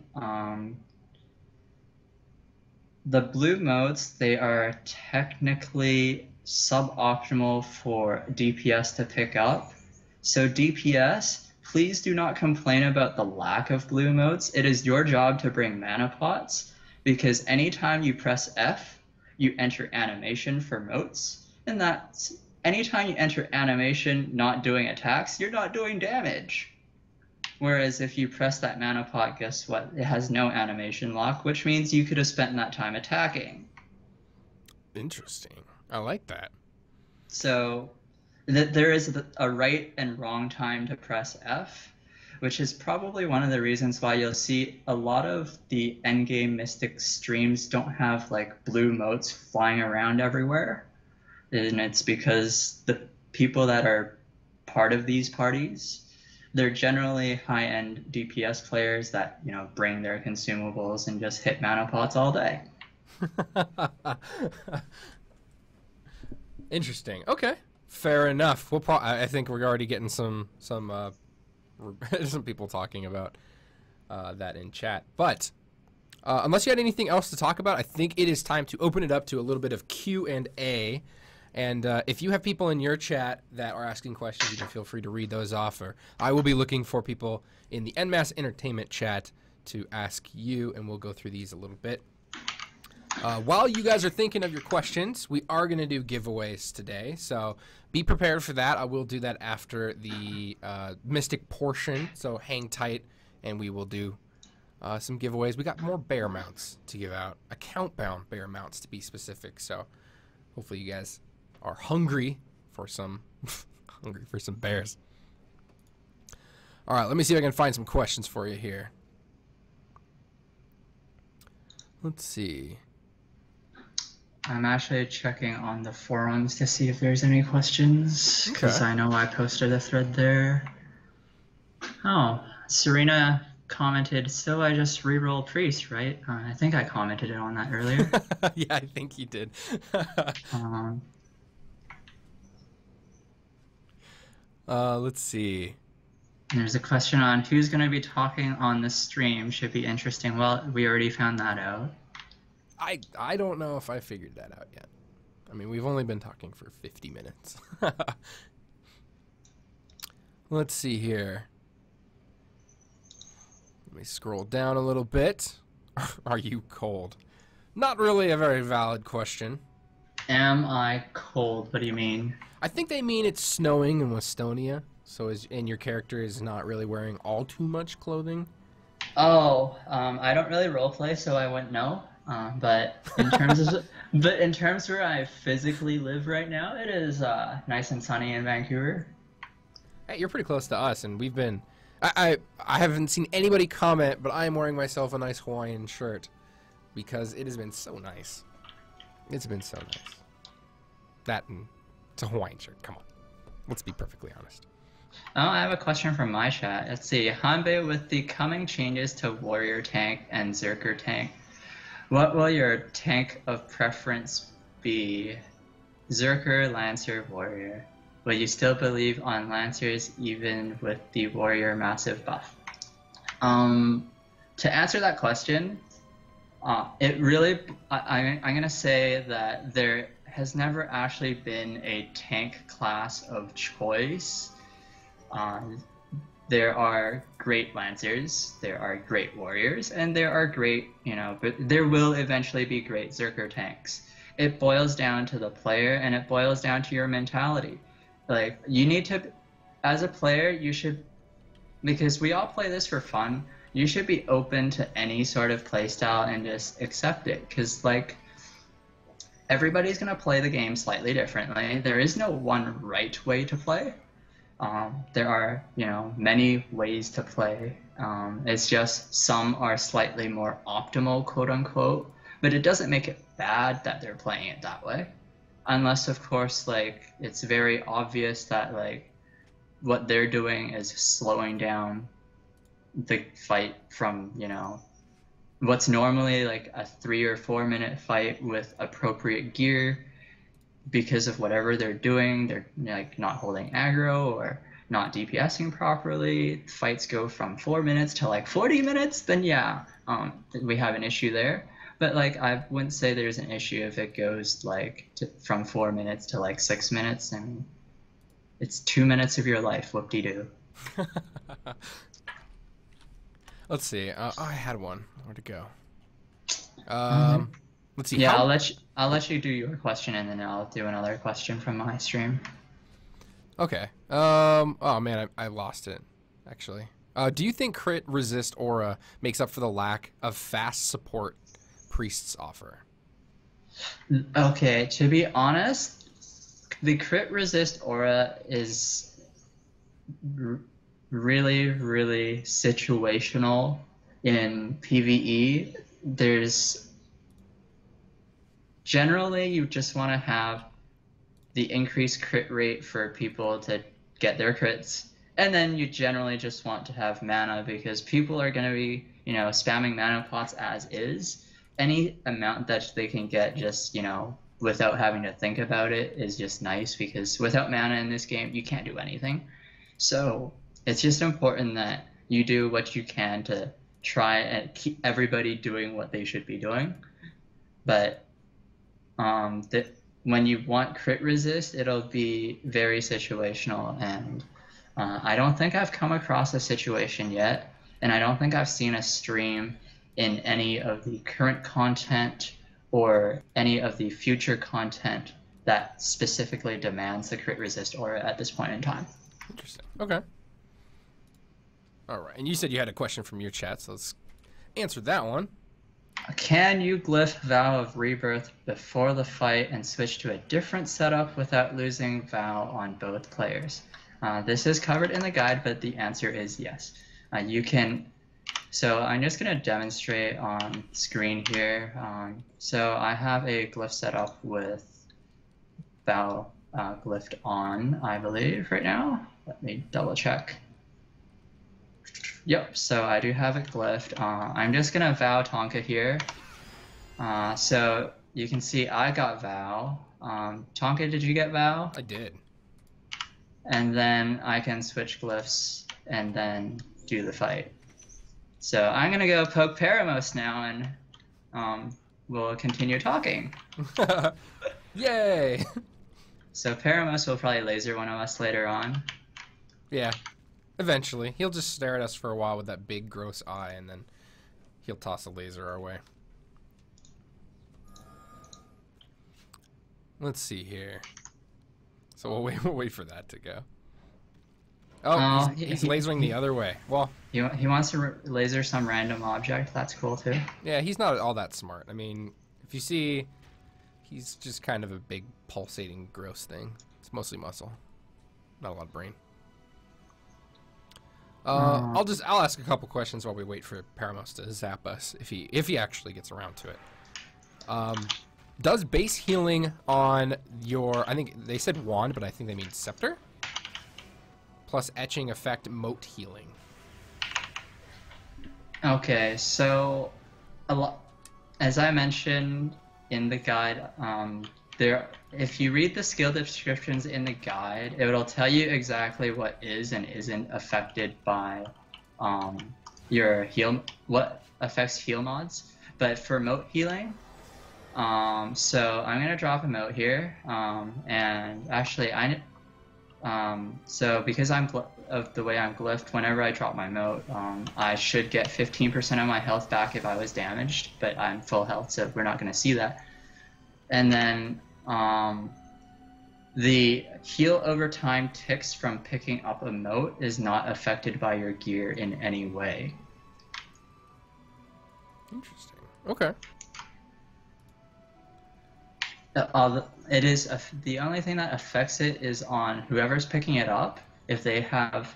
The blue motes, they are technically suboptimal for DPS to pick up. So DPS, please do not complain about the lack of blue motes. It is your job to bring mana pots, because anytime you press F, you enter animation for motes, and that's anytime you enter animation not doing attacks, you're not doing damage. Whereas if you press that mana pot, guess what? It has no animation lock, which means you could have spent that time attacking. Interesting. I like that. So there is a right and wrong time to press F, which is probably one of the reasons why you'll see a lot of the endgame Mystic streams don't have like blue motes flying around everywhere. And it's because the people that are part of these parties, they're generally high-end DPS players that, you know, bring their consumables and just hit mana pots all day. Interesting. Okay, fair enough. I think we're already getting some people talking about that in chat. But unless you had anything else to talk about, I think it is time to open it up to a little bit of Q&A. And if you have people in your chat that are asking questions, you can feel free to read those off. Or I will be looking for people in the NMAS Entertainment chat to ask you, and we'll go through these a little bit. While you guys are thinking of your questions, we are going to do giveaways today. So be prepared for that. I will do that after the Mystic portion. So hang tight, and we will do some giveaways. We got more bear mounts to give out. Account-bound bear mounts, to be specific. So hopefully you guys are hungry for some bears. All right, let me see if I can find some questions for you here. Let's see. I'm actually checking on the forums to see if there's any questions, because I know I posted a thread there. Oh, Serena commented, so I just reroll priest, right? I think I commented on that earlier. Yeah, I think you did. Let's see. There's a question on who's going to be talking on the stream. Should be interesting. Well, we already found that out. I don't know if I figured that out yet. I mean, we've only been talking for 50 minutes. Let's see here. Let me scroll down a little bit. Are you cold? Not really a very valid question. Am I cold? What do you mean? I think they mean it's snowing in Westonia, and your character is not really wearing all too much clothing. Oh, I don't really roleplay, so I wouldn't know. But in terms where I physically live right now, it is nice and sunny in Vancouver. Hey, you're pretty close to us, and we've been. I haven't seen anybody comment, but I am wearing myself a nice Hawaiian shirt because it has been so nice. It's been so nice. That and it's a Hawaiian shirt. Come on, let's be perfectly honest. Oh, I have a question from my chat. Let's see, Hanbe, with the coming changes to Warrior Tank and Zerker Tank, what will your tank of preference be? Zerker, Lancer, Warrior. Will you still believe on Lancers even with the Warrior massive buff? To answer that question, it really, I'm gonna say that there has never actually been a tank class of choice. There are great Lancers, there are great Warriors, and there are great, but there will eventually be great Zerker tanks. It boils down to the player, and it boils down to your mentality. Like, you need to, as a player, you should, because we all play this for fun, you should be open to any sort of playstyle and just accept it. Because, like, everybody's going to play the game slightly differently. There is no one right way to play. There are, many ways to play. It's just some are slightly more optimal, quote unquote, but it doesn't make it bad that they're playing it that way. Unless, of course, like, it's very obvious that, like, what they're doing is slowing down the fight from, what's normally like a 3 or 4 minute fight with appropriate gear. Because of whatever they're doing, they're like not holding aggro or not DPSing properly. Fights go from 4 minutes to like 40 minutes, then yeah, we have an issue there. But like, I wouldn't say there's an issue if it goes like from 4 minutes to like 6 minutes. I mean, it's 2 minutes of your life. Whoop-de-doo. Let's see. I had one. Where'd it go? Let's see. Yeah, I'll let you do your question, and then I'll do another question from my stream. Okay. Oh man, I lost it. Actually. Do you think crit resist aura makes up for the lack of fast support priests offer? Okay, to be honest, the crit resist aura is really, really situational in PvE. Generally, you just want to have the increased crit rate for people to get their crits, and then you generally just want to have mana because people are going to be, spamming mana pots as is. Any amount that they can get just, without having to think about it is just nice, because without mana in this game, you can't do anything. So it's just important that you do what you can to try and keep everybody doing what they should be doing. But when you want crit resist, it'll be very situational, and I don't think I've come across a situation yet, and I don't think I've seen a stream in any of the current content or any of the future content that specifically demands the crit resist aura at this point in time. Interesting. Okay. All right. And you said you had a question from your chat, so let's answer that one. Can you glyph Vow of Rebirth before the fight and switch to a different setup without losing Vow on both players? This is covered in the guide, but the answer is yes. You can. So I'm just going to demonstrate on screen here. So I have a glyph set up with Vow glyphed on, I believe, right now. Let me double check. Yep, so I do have it glyphed. I'm just going to Vow Tonka here. So you can see I got Vow. Tonka, did you get Vow? I did. And then I can switch glyphs and then do the fight. So I'm going to go poke Paramos now, and we'll continue talking. Yay! So Paramos will probably laser one of us later on. Yeah. Eventually. He'll just stare at us for a while with that big, gross eye, and then he'll toss a laser our way. Let's see here. So we'll wait for that to go. Oh, he's lasering the other way. Well, he wants to laser some random object. That's cool, too. Yeah, he's not all that smart. I mean, if you see, he's just kind of a big, pulsating, gross thing. It's mostly muscle. Not a lot of brain. I'll ask a couple questions while we wait for Paramos to zap us, if he actually gets around to it. Does base healing on your, I think they said wand, but I think they mean scepter, plus etching affect moat healing? Okay, so as I mentioned in the guide, if you read the skill descriptions in the guide, it will tell you exactly what is and isn't affected by your heal, what affects heal mods, but for moat healing, so I'm gonna drop a moat here, and actually so because of the way I'm glyphed, whenever I drop my moat, I should get 15% of my health back if I was damaged, but I'm full health, so we're not gonna see that. And then the heal over time ticks from picking up a moat is not affected by your gear in any way. Interesting. Okay. It is the only thing that affects it is on whoever's picking it up. If they have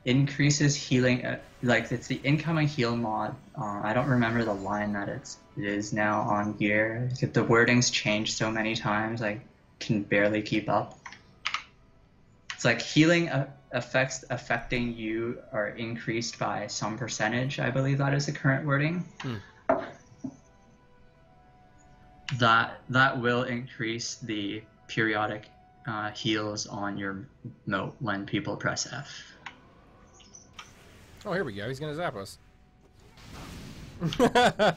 increases healing, like it's the incoming heal mod. I don't remember the line that it is now on gear. The wording's changed so many times, I can barely keep up. It's like healing effects affecting you are increased by some percentage. I believe that is the current wording. That will increase the periodic heals on your moat when people press F. Oh, here we go. He's gonna zap us. Well,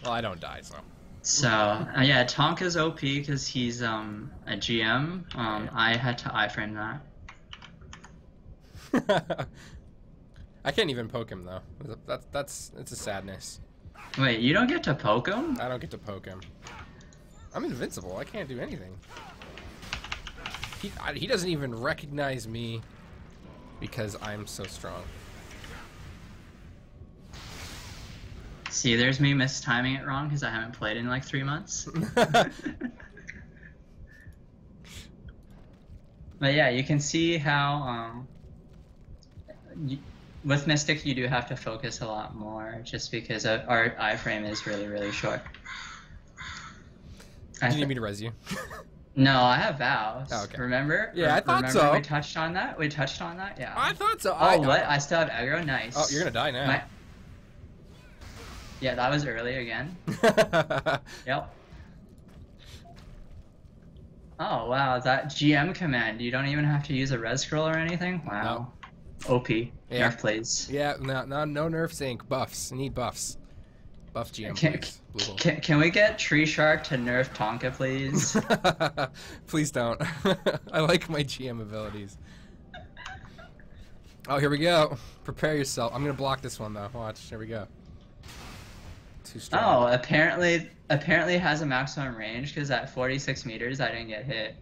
I don't die, so. So yeah, Tonka's OP because he's a GM. I had to iframe that. I can't even poke him though. It's a sadness. Wait, you don't get to poke him? I don't get to poke him. I'm invincible. I can't do anything. He doesn't even recognize me because I'm so strong. See, there's me mistiming it wrong because I haven't played in like 3 months. But yeah, you can see how with Mystic you do have to focus a lot more just because our iframe is really, really short. Do you need me to res you? No, I have vows. Oh, okay. Remember? Yeah, I thought Remember so. We touched on that? We touched on that? Yeah. I thought so. Oh, what? I still have aggro? Nice. Oh, you're gonna die now. Yeah, that was early again. Yep. Oh, wow. That GM command, you don't even have to use a res scroll or anything? Wow. No. OP. Yeah. Nerf plays. Yeah, no nerfs, Inc. Buffs. I need buffs. Buff GM, please. Can we get Tree Shark to nerf Tonka, please? Please don't. I like my GM abilities. Oh, here we go. Prepare yourself. I'm gonna block this one though. Watch. Here we go. Too strong. Oh, apparently it has a maximum range because at 46 meters I didn't get hit.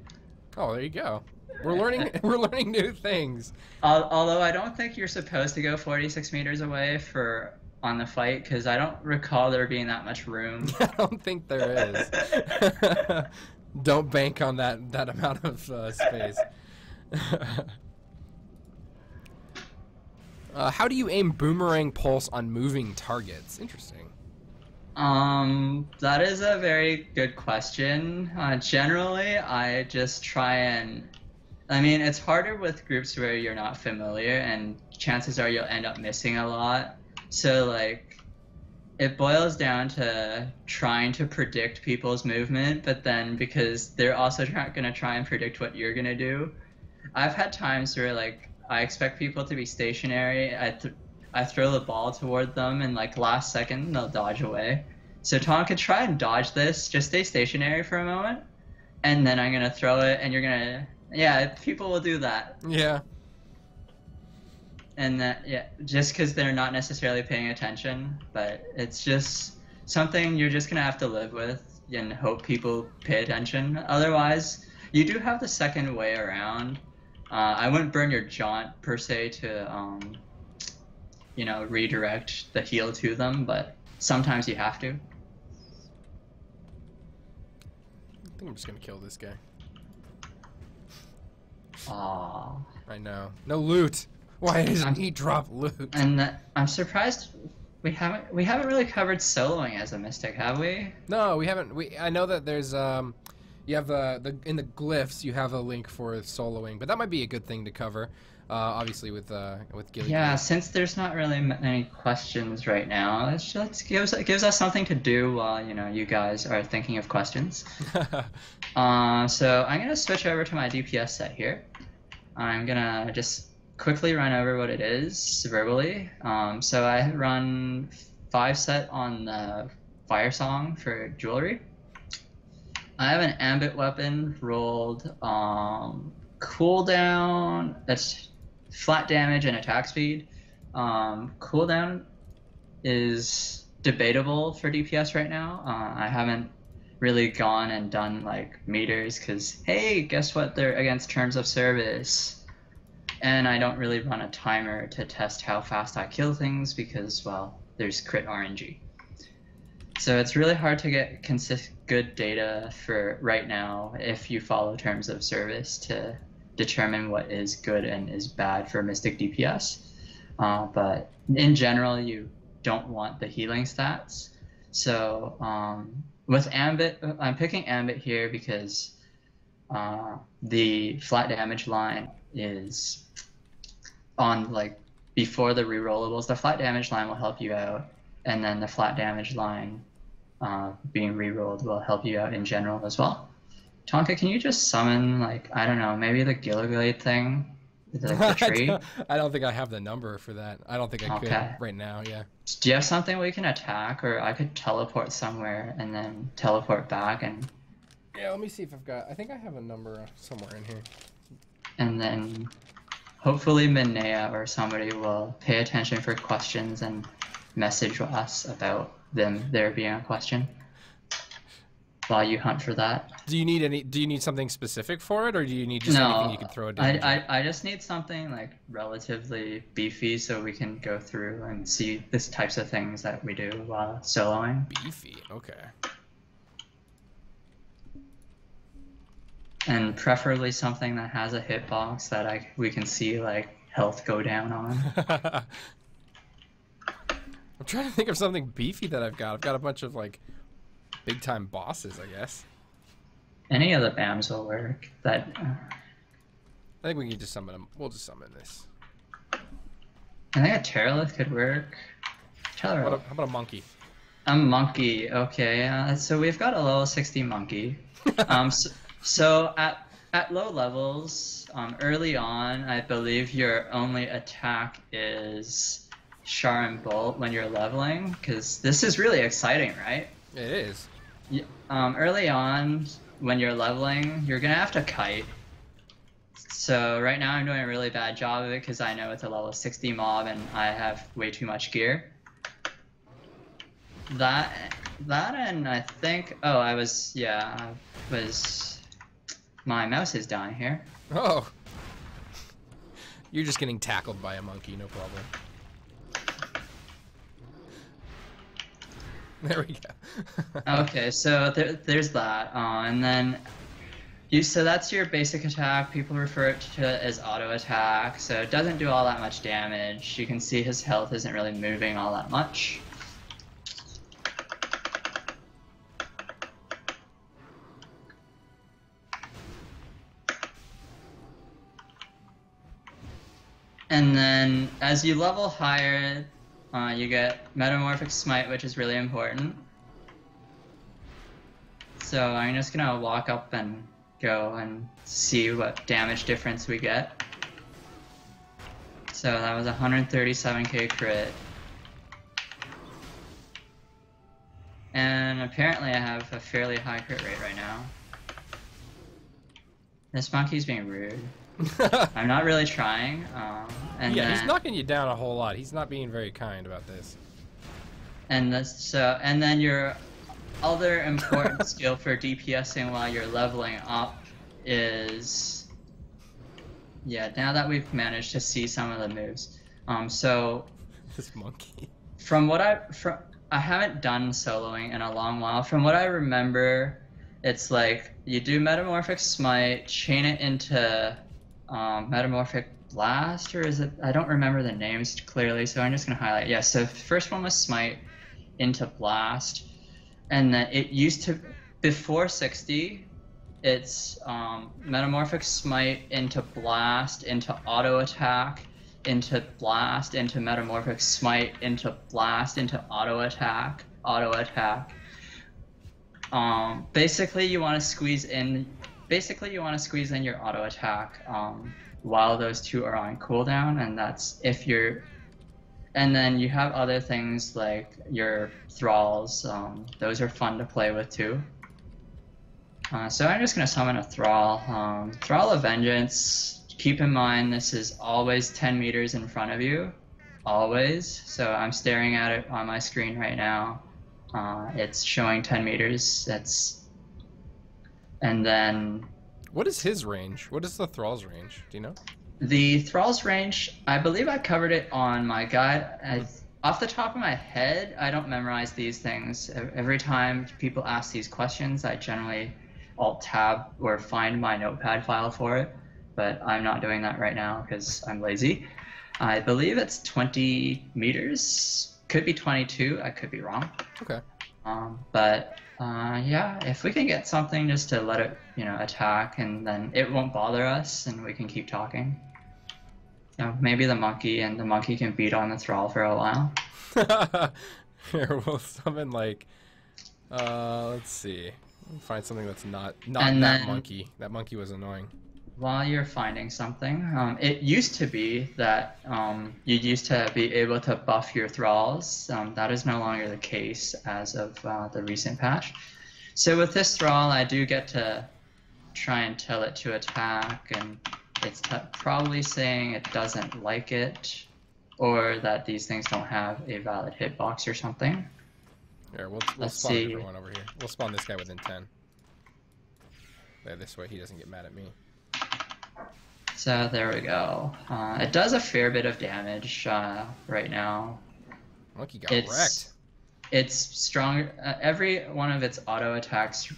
Oh, there you go. We're learning new things. Although I don't think you're supposed to go 46 meters away on the fight because I don't recall there being that much room. I don't think there is. Don't bank on that amount of space. How do you aim boomerang pulse on moving targets? Interesting. That is a very good question. Generally, I just try and... I mean, it's harder with groups where you're not familiar, and chances are you'll end up missing a lot. So, like, it boils down to trying to predict people's movement, but then because they're also going to try and predict what you're going to do. I've had times where, like, I expect people to be stationary. I throw the ball toward them, and like last second they'll dodge away. So Tonka, try and dodge this. Just stay stationary for a moment, and then I'm gonna throw it, and you're gonna. Yeah, people will do that. Yeah. And just because they're not necessarily paying attention, but it's just something you're just gonna have to live with and hope people pay attention. Otherwise, you do have the second way around. I wouldn't burn your jaunt per se to, redirect the heal to them, but sometimes you have to. I think I'm just gonna kill this guy. Aww. I know. No loot. Why doesn't he drop loot? And I'm surprised we haven't really covered soloing as a mystic, have we? No, we haven't. I know that there's you have in the glyphs you have a link for soloing, but that might be a good thing to cover. Obviously with Gilly. Yeah, since there's not really many questions right now, it gives us something to do while you guys are thinking of questions. So I'm gonna switch over to my DPS set here. I'm gonna just quickly run over what it is verbally. So I run 5 set on the Fire Song for jewelry. I have an ambit weapon rolled cooldown, that's flat damage and attack speed. Cooldown is debatable for DPS right now. I haven't really gone and done like meters because, hey, guess what? They're against terms of service. And I don't really run a timer to test how fast I kill things because, well, there's crit RNG. So it's really hard to get good data for right now if you follow terms of service to determine what is good and is bad for Mystic DPS. But in general, you don't want the healing stats. So with Ambit, I'm picking Ambit here because the flat damage line is on like before the rerollables. The flat damage line will help you out, and then the flat damage line being rerolled will help you out in general as well. Tonka, can you just summon, like, I don't know, maybe the Gilliglade thing? The tree? I don't think I have the number for that. I don't think I could right now, yeah. Do you have something we can attack, or I could teleport somewhere and then teleport back and... Yeah, let me see if I've got... I think I have a number somewhere in here. And then hopefully Minea or somebody will pay attention for questions and message us about there being a question while you hunt for that. Do you need something specific for it, or do you need just anything you can throw it down? I just need something like relatively beefy so we can go through and see the types of things that we do while soloing. Beefy, okay. And preferably something that has a hitbox that we can see like health go down on. I'm trying to think of something beefy that I've got. I've got a bunch of like big time bosses, I guess. Any of the BAMs will work. I think we can just summon them. We'll just summon this. I think a Terralith could work. How about a monkey? A monkey, okay. So we've got a level 60 monkey. So at low levels, early on, I believe your only attack is Sharon Bolt when you're leveling, because this is really exciting, right? It is. Early on, when you're leveling, you're gonna have to kite. So right now I'm doing a really bad job of it because I know it's a level 60 mob and I have way too much gear. That and I think, my mouse is down here. Oh. You're just getting tackled by a monkey, no problem. There we go. Okay, so there's that. And then, so that's your basic attack. People refer it to it as auto attack. So it doesn't do all that much damage. You can see his health isn't really moving all that much. And then, as you level higher, you get Metamorphic Smite, which is really important. So I'm just gonna walk up and go and see what damage difference we get. So that was 137k crit. And apparently I have a fairly high crit rate right now. This monkey's being rude. I'm not really trying. He's knocking you down a whole lot. He's not being very kind about this. And then your other important skill for DPSing while you're leveling up is, now that we've managed to see some of the moves. So this monkey. I haven't done soloing in a long while. From what I remember, it's like you do Metamorphic Smite, chain it into Metamorphic Blast, or is it? I don't remember the names clearly, so I'm just gonna highlight. Yeah, so first one was Smite into Blast, and then it used to, before 60, it's Metamorphic Smite into Blast, into Auto Attack, into Blast, into Metamorphic Smite, into Blast, into Auto Attack, Auto Attack. Basically you want to squeeze in your auto attack while those two are on cooldown, and that's if you're And then you have other things like your thralls. Those are fun to play with too. So I'm just going to summon a thrall. Thrall of Vengeance. Keep in mind this is always 10 meters in front of you. Always. So I'm staring at it on my screen right now. It's showing 10 meters. And then... What is his range? What is the thrall's range? Do you know? The thrall's range, I believe I covered it on my guide. Off the top of my head, I don't memorize these things. Every time people ask these questions, I generally alt-tab or find my notepad file for it. But I'm not doing that right now because I'm lazy. I believe it's 20 meters. Could be 22. I could be wrong. Okay. Yeah, if we can get something just to let it, attack, and then it won't bother us, and we can keep talking. Maybe the monkey, and the monkey can beat on the thrall for a while. Here, we'll summon like, let's see, find something that's not And that then- monkey. That monkey was annoying. While you're finding something, it used to be that you used to be able to buff your thralls. That is no longer the case as of the recent patch. So with this thrall, I do get to try and tell it to attack, and it's probably saying it doesn't like it, or that these things don't have a valid hitbox or something. Here, we'll Let's spawn see. everyone over here. We'll spawn this guy within 10. There, this way he doesn't get mad at me. So there we go. It does a fair bit of damage right now. Monkey got wrecked. It's strong. Every one of its auto attacks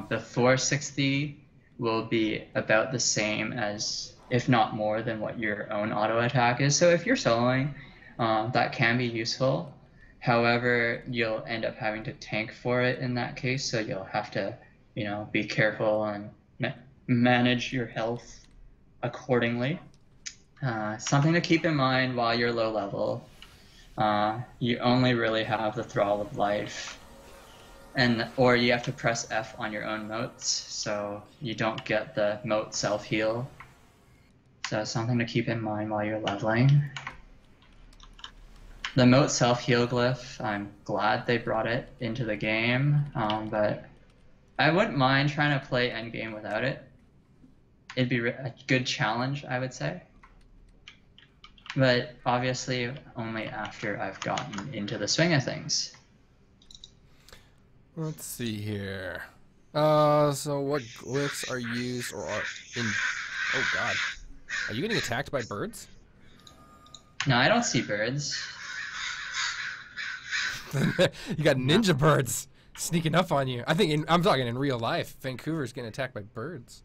before 60 will be about the same as, if not more than, what your own auto attack is. So if you're soloing, that can be useful. However, you'll end up having to tank for it in that case. So you'll have to, be careful and manage your health accordingly. Something to keep in mind while you're low level. You only really have the Thrall of Life, or you have to press F on your own motes, so you don't get the mote self-heal. So something to keep in mind while you're leveling. The mote self-heal glyph, I'm glad they brought it into the game, but I wouldn't mind trying to play endgame without it. It'd be a good challenge, I would say. But obviously only after I've gotten into the swing of things. Let's see here. So what glyphs are used or are in... Oh god. Are you getting attacked by birds? No, I don't see birds. You got ninja birds sneaking up on you. I'm talking in real life. Vancouver's getting attacked by birds.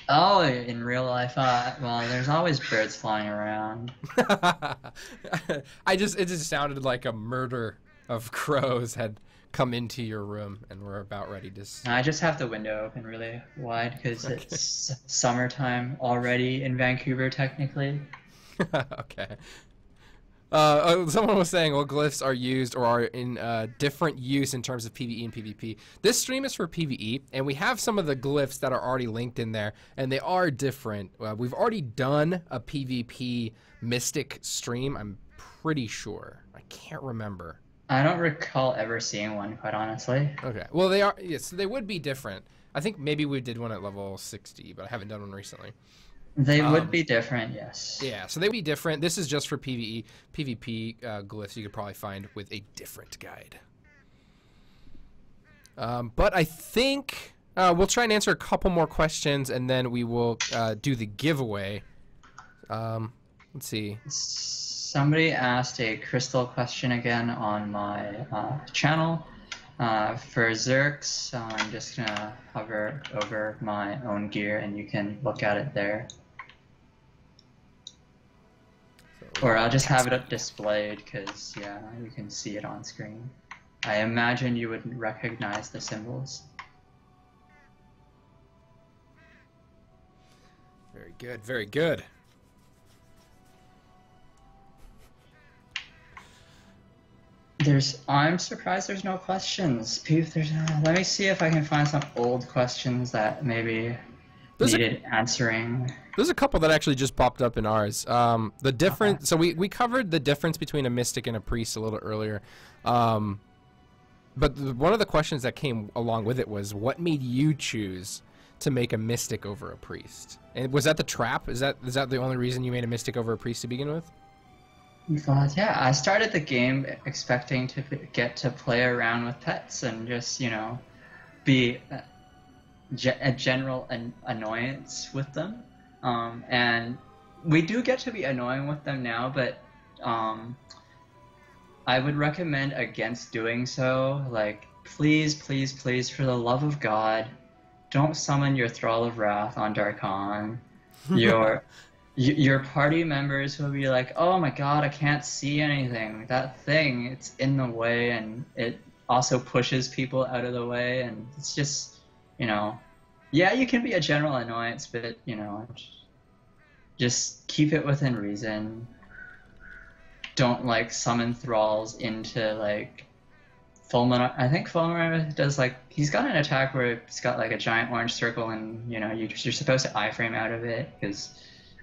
Oh, in real life, well, there's always birds flying around. It just sounded like a murder of crows had come into your room and were about ready to... I just have the window open really wide because it's summertime already in Vancouver, technically. Okay. Someone was saying what glyphs are used or are in different use in terms of PvE and PvP. This stream is for PvE, and we have some of the glyphs that are already linked in there, and they are different. We've already done a PvP Mystic stream, I'm pretty sure. I can't remember. I don't recall ever seeing one, quite honestly. Okay. Well, they are. Yes, they would be different. I think maybe we did one at level 60, but I haven't done one recently. They would be different, yes. Yeah, so they would be different. This is just for PvE. PvP glyphs you could probably find with a different guide. But I think we'll try and answer a couple more questions, and then we will do the giveaway. Let's see. Somebody asked a crystal question again on my channel. For Zerx, I'm just going to hover over my own gear, and you can look at it there. Or I'll just have it up displayed because, yeah, you can see it on screen. I imagine you would recognize the symbols. Very good, very good. I'm surprised there's no questions. Let me see if I can find some old questions that maybe needed answering. There's a couple that actually just popped up in ours. The difference. Okay. So we covered the difference between a mystic and a priest a little earlier. But one of the questions that came along with it was, what made you choose to make a mystic over a priest? And was that the trap? Is that the only reason you made a mystic over a priest to begin with? But yeah, I started the game expecting to get to play around with pets and just, be a general annoyance with them. And we do get to be annoying with them now, but I would recommend against doing so. Like, please, please, please, for the love of God, don't summon your Thrall of Wrath on Darkon. Your party members will be like, oh my god, I can't see anything. That thing, it's in the way, and it also pushes people out of the way, and it's just, yeah, you can be a general annoyance, but, just keep it within reason. Don't, summon thralls into, Fulminant. I think Fulminant does, he's got an attack where it's got, a giant orange circle, and, you're supposed to iframe out of it, because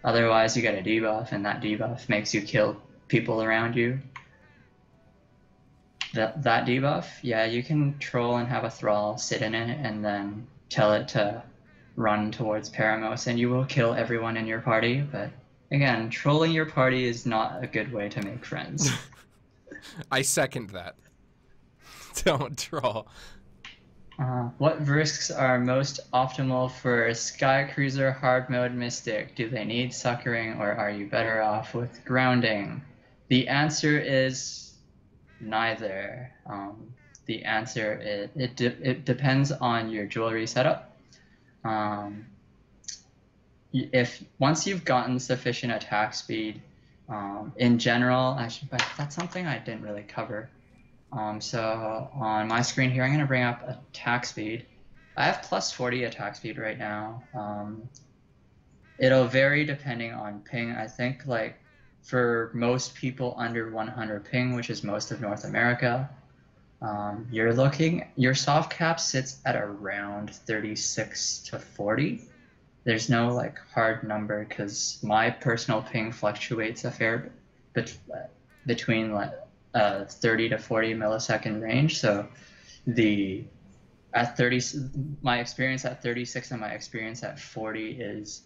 otherwise you get a debuff, and that debuff makes you kill people around you. That debuff, yeah, you can troll and have a thrall sit in it, and then tell it to run towards Paramos, and you will kill everyone in your party, but again, trolling your party is not a good way to make friends. I second that. Don't troll. What verses are most optimal for Sky Cruiser hard mode Mystic? Do they need suckering, or are you better off with grounding? The answer is neither. The answer is it depends on your jewelry setup. If once you've gotten sufficient attack speed, in general, but that's something I didn't really cover. So on my screen here, I'm going to bring up attack speed. I have plus 40 attack speed right now. It'll vary depending on ping. I think for most people under 100 ping, which is most of North America, your soft cap sits at around 36 to 40. There's no hard number because my personal ping fluctuates a fair bit between 30 to 40 millisecond range. So my experience at 36 and my experience at 40 is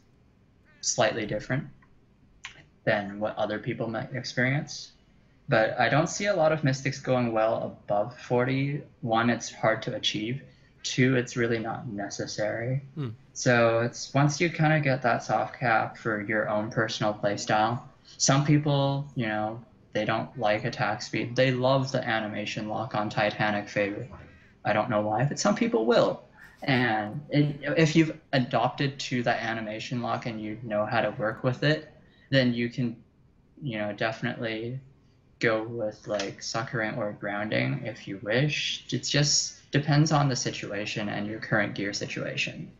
slightly different than what other people might experience. But I don't see a lot of mystics going well above 40. One, it's hard to achieve. Two, it's really not necessary. So it's once you kind of get that soft cap for your own personal playstyle. Some people, they don't like attack speed. They love the animation lock on Titanic Favor. I don't know why, but some people will. And if you've adopted to that animation lock and you know how to work with it, then you can, definitely go with suckering or grounding if you wish. It just depends on the situation and your current gear situation.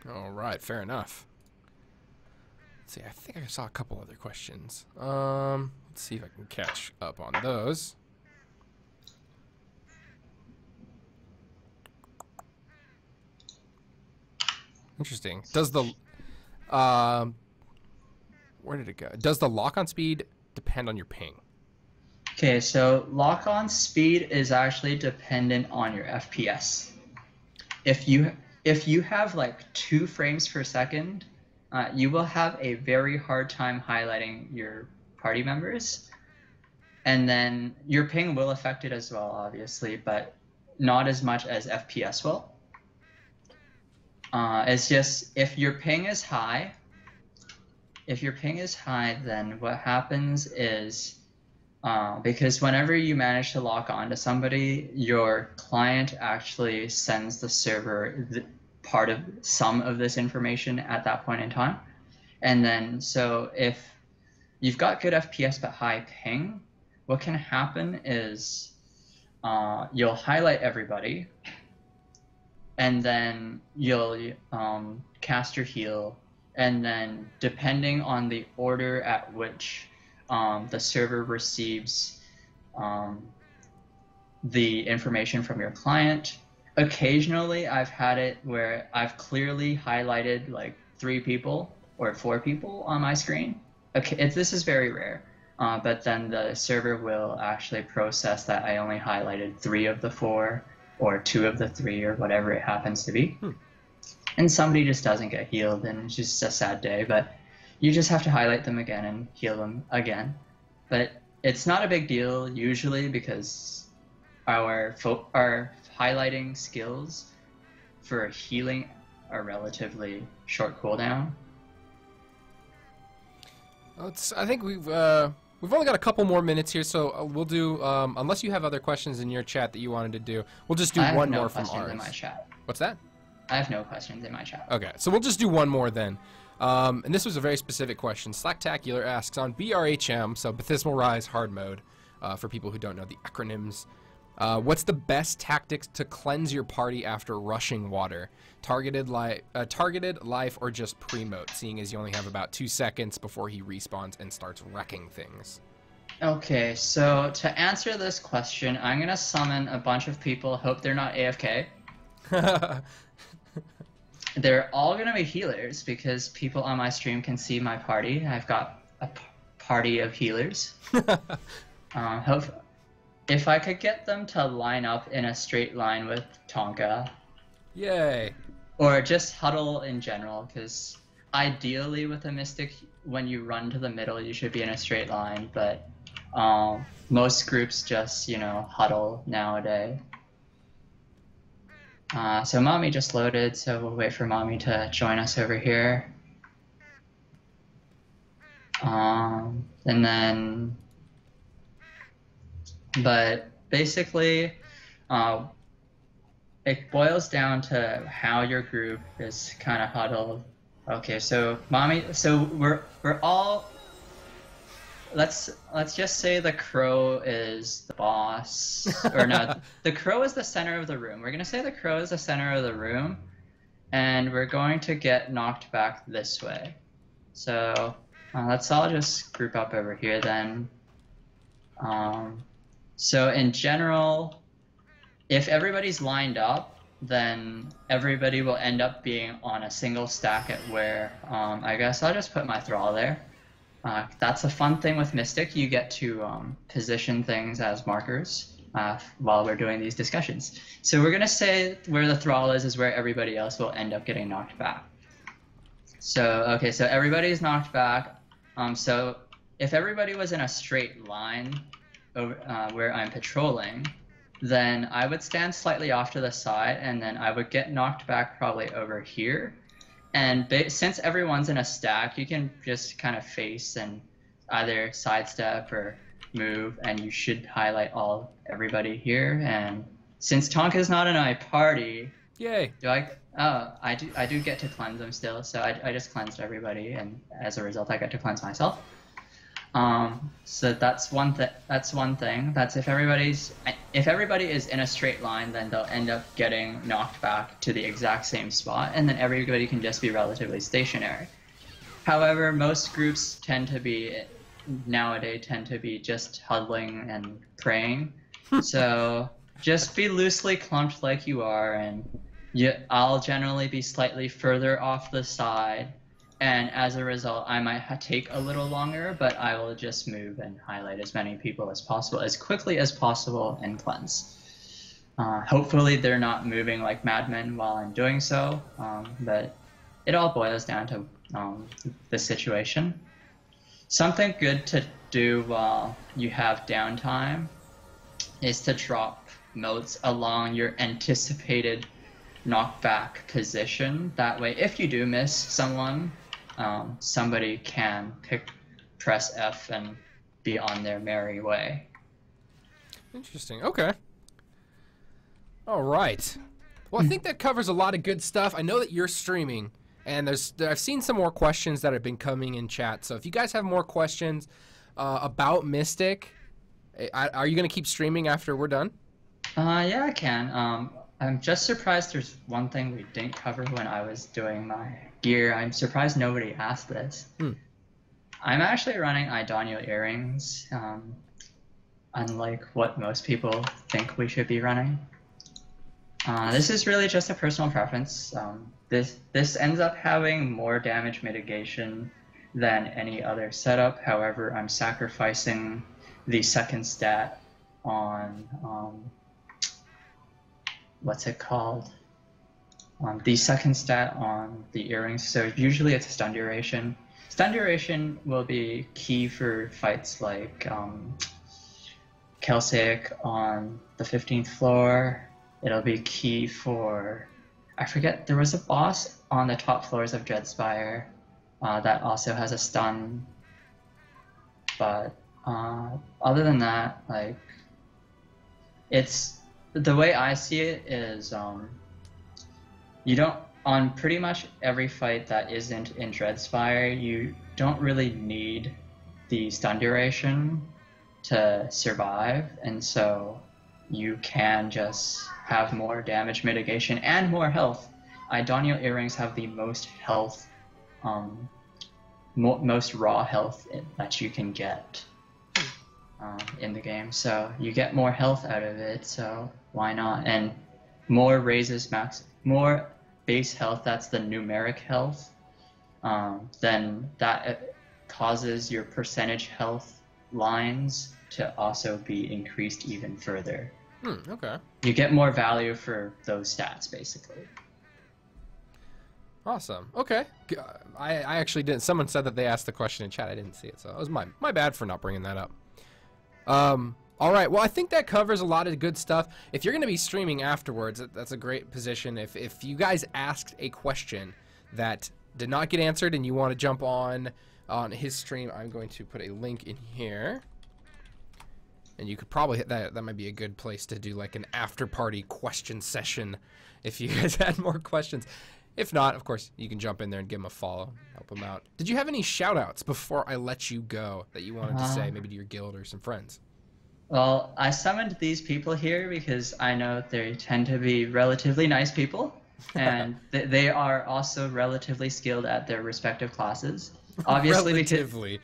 All right, fair enough. Let's see, I think I saw a couple other questions. Let's see if I can catch up on those. Interesting. Does the where did it go? Does the lock-on speed depend on your ping? Okay, so lock-on speed is actually dependent on your FPS. If you have 2 frames per second, you will have a very hard time highlighting your party members. And then your ping will affect it as well, obviously, but not as much as FPS will. It's just if your ping is high, then what happens is because whenever you manage to lock on to somebody, your client actually sends the server part of some of this information at that point in time. And then so if you've got good FPS but high ping, what can happen is you'll highlight everybody, and then you'll cast your heal, and then depending on the order at which the server receives the information from your client, Occasionally, I've had it where I've clearly highlighted like 3 people or 4 people on my screen. Okay, this is very rare, but then the server will actually process that I only highlighted 3 of the 4 or 2 of the 3 or whatever it happens to be. And somebody just doesn't get healed, and it's just a sad day, but you just have to highlight them again and heal them again. But it's not a big deal usually because our highlighting skills for healing are relatively short cooldown. I think we've only got a couple more minutes here, so we'll do unless you have other questions in your chat that you wanted to do, we'll just do one more from ours. I have no questions in my chat. What's that? I have no questions in my chat. Okay, so we'll just do one more then. And this was a very specific question. Slacktacular asks, on BRHM, so Baptismal Rise hard mode, for people who don't know the acronyms, what's the best tactics to cleanse your party after rushing water? Targeted life, or just pre-mote, seeing as you only have about 2 seconds before he respawns and starts wrecking things? Okay, so to answer this question, I'm going to summon a bunch of people, hope they're not AFK. They're all going to be healers because people on my stream can see my party. I've got a party of healers. If I could get them to line up in a straight line with Tonka. Yay. Or just huddle in general, because ideally with a Mystic, when you run to the middle, you should be in a straight line, but most groups just, huddle nowadays. So Mommy just loaded, so we'll wait for Mommy to join us over here. And then, but basically, it boils down to how your group is kind of huddled. Okay, so Mommy, so we're all. Let's just say the crow is the boss, or no, the crow is the center of the room. We're gonna say the crow is the center of the room, and we're going to get knocked back this way. So let's all just group up over here then. So in general, if everybody's lined up, then everybody will end up being on a single stack at where, I guess I'll just put my thrall there. That's a fun thing with Mystic. You get to position things as markers while we're doing these discussions. So we're going to say where the thrall is where everybody else will end up getting knocked back. So, okay, so everybody's knocked back. So if everybody was in a straight line over, where I'm patrolling, then I would stand slightly off to the side, and then I would get knocked back probably over here. And since everyone's in a stack, you can just kind of face and either sidestep or move, and you should highlight everybody here. And since Tonka's not in my party, yay! I do get to cleanse them still. So I just cleansed everybody, and as a result, I get to cleanse myself. So that's one thing. That's if everybody is in a straight line, then they'll end up getting knocked back to the exact same spot, and then everybody can just be relatively stationary. However, most groups nowadays tend to be just huddling and praying. So just be loosely clumped like you are, and I'll generally be slightly further off the side. And as a result, I might take a little longer, but I will just move and highlight as many people as possible, as quickly as possible, and cleanse. Hopefully they're not moving like madmen while I'm doing so, but it all boils down to the situation. Something good to do while you have downtime is to drop motes along your anticipated knockback position. That way, if you do miss someone, somebody can press F and be on their merry way. Interesting. Okay. All right. Well, I think that covers a lot of good stuff. I know that you're streaming, and I've seen some more questions that have been coming in chat. So if you guys have more questions about Mystic, are you going to keep streaming after we're done? Yeah, I can. I'm just surprised there's one thing we didn't cover when I was doing my gear. I'm surprised nobody asked this. I'm actually running Idonio earrings, unlike what most people think we should be running. This is really just a personal preference. This ends up having more damage mitigation than any other setup. However, I'm sacrificing the second stat on what's it called? The second stat on the earrings. So usually it's stun duration. Stun duration will be key for fights like Kelsaic on the 15th floor. It'll be key for, I forget, there was a boss on the top floors of Dreadspire that also has a stun. But other than that, like, it's, the way I see it is you don't, on pretty much every fight that isn't in Dreadspire, you don't really need the stun duration to survive, and so you can just have more damage mitigation and more health. Idonial earrings have the most health, most raw health that you can get in the game. So you get more health out of it, so why not? And more raises more base health, that's the numeric health, then that causes your percentage health lines to also be increased even further. Okay. You get more value for those stats, basically. Awesome. Okay. I actually didn't. Someone said that they asked the question in chat. I didn't see it, so it was my bad for not bringing that up. All right. Well, I think that covers a lot of good stuff. If you're going to be streaming afterwards, that's a great position. If you guys asked a question that did not get answered and you want to jump on his stream, I'm going to put a link in here. And you could probably hit that. That might be a good place to do like an after-party question session if you guys had more questions. If not, of course, you can jump in there and give him a follow, help him out. Did you have any shout-outs before I let you go that you wanted to say, maybe to your guild or some friends? Well, I summoned these people here because I know they tend to be relatively nice people, and they are also relatively skilled at their respective classes. Obviously, relatively.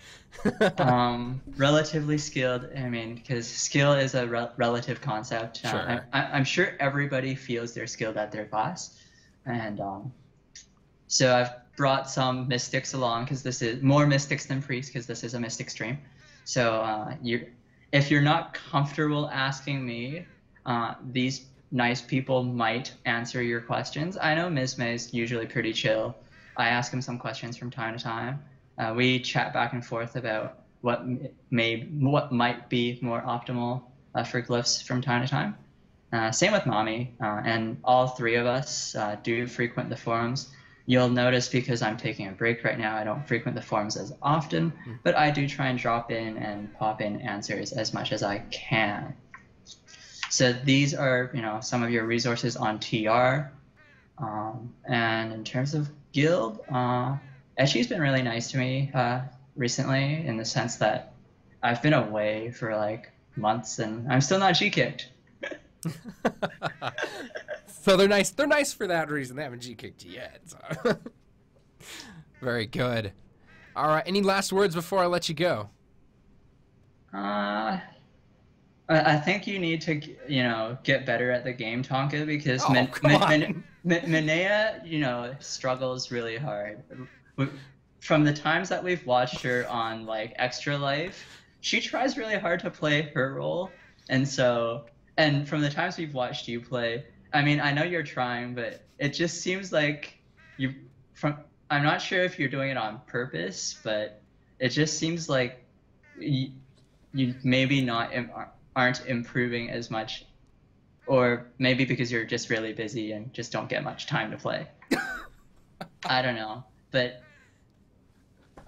Relatively skilled. I mean, because skill is a relative concept. Sure. I'm sure everybody feels they're skilled at their class, and so I've brought some mystics along because this is more mystics than priests because this is a mystic stream. So if you're not comfortable asking me, these nice people might answer your questions. I know Ms. May is usually pretty chill. I ask him some questions from time to time. We chat back and forth about what might be more optimal for Glyphs from time to time. Same with Mommy, and all three of us do frequent the forums. You'll notice because I'm taking a break right now, I don't frequent the forums as often, but I do try and drop in and pop in answers as much as I can. So these are, some of your resources on TR. And in terms of guild, Eshi's been really nice to me recently in the sense that I've been away for like months and I'm still not G-kicked. So they're nice. They're nice for that reason. They haven't G-kicked you yet. So. Very good. All right. Any last words before I let you go? I think you need to, get better at the game, Tonka, because Minea, struggles really hard. From the times that we've watched her on like Extra Life, she tries really hard to play her role, and from the times we've watched you play, I mean, I know you're trying, but it just seems like I'm not sure if you're doing it on purpose, but it just seems like you maybe aren't improving as much, or maybe because you're just really busy and just don't get much time to play. I don't know, but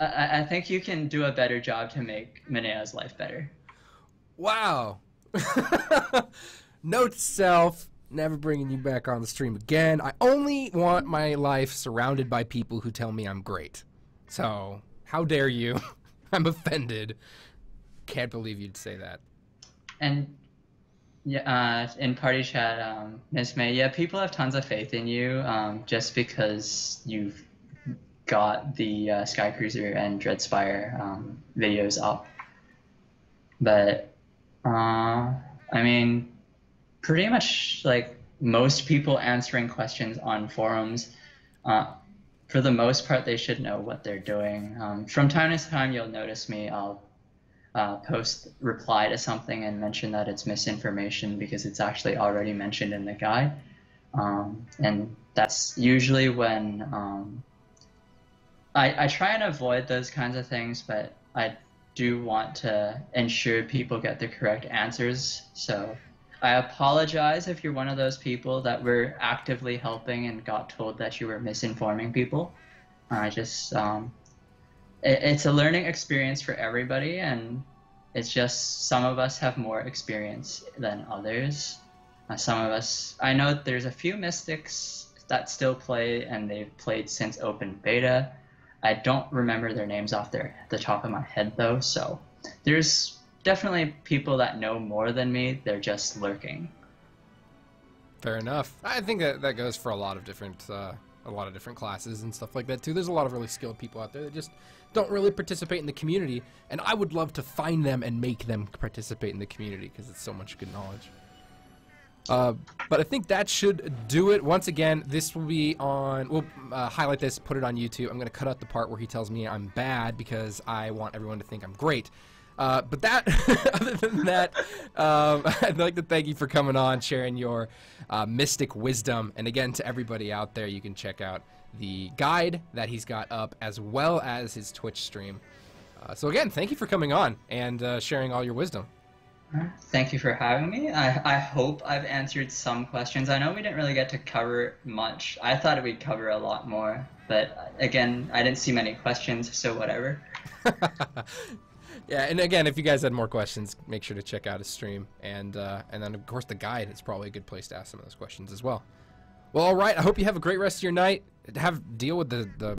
I think you can do a better job to make Minea's life better. Wow. Note to self, never bringing you back on the stream again. I only want my life surrounded by people who tell me I'm great. So, how dare you? I'm offended. Can't believe you'd say that. And yeah, in party chat, Ms. May, people have tons of faith in you just because you've got the Sky Cruiser and Dreadspire videos up. But, I mean, pretty much, like, most people answering questions on forums, uh, for the most part, they should know what they're doing. From time to time, you'll notice me. I'll reply to something and mention that it's misinformation because it's actually already mentioned in the guide. And that's usually when I try and avoid those kinds of things, but I do want to ensure people get the correct answers. So I apologize if you're one of those people that were actively helping and got told that you were misinforming people. I just, it's a learning experience for everybody, and it's just some of us have more experience than others. Some of us, I know there's a few mystics that still play, and they've played since open beta. I don't remember their names off the top of my head though, so there's definitely people that know more than me. They're just lurking. Fair enough. I think that goes for a lot of different classes and stuff like that too. There's a lot of really skilled people out there that just don't really participate in the community, and I would love to find them and make them participate in the community because it's so much good knowledge. But I think that should do it. Once again, this will be on, we'll highlight this, put it on YouTube. I'm going to cut out the part where he tells me I'm bad because I want everyone to think I'm great. But that, other than that, I'd like to thank you for coming on, sharing your mystic wisdom. And again, to everybody out there, you can check out the guide that he's got up as well as his Twitch stream. So again, thank you for coming on and sharing all your wisdom. Thank you for having me. I hope I've answered some questions. I know we didn't really get to cover much. I thought we'd cover a lot more, but again, I didn't see many questions, so whatever. Yeah, and again, if you guys had more questions, make sure to check out his stream, and then of course the guide is probably a good place to ask some of those questions as well. Well, all right. I hope you have a great rest of your night. Deal with the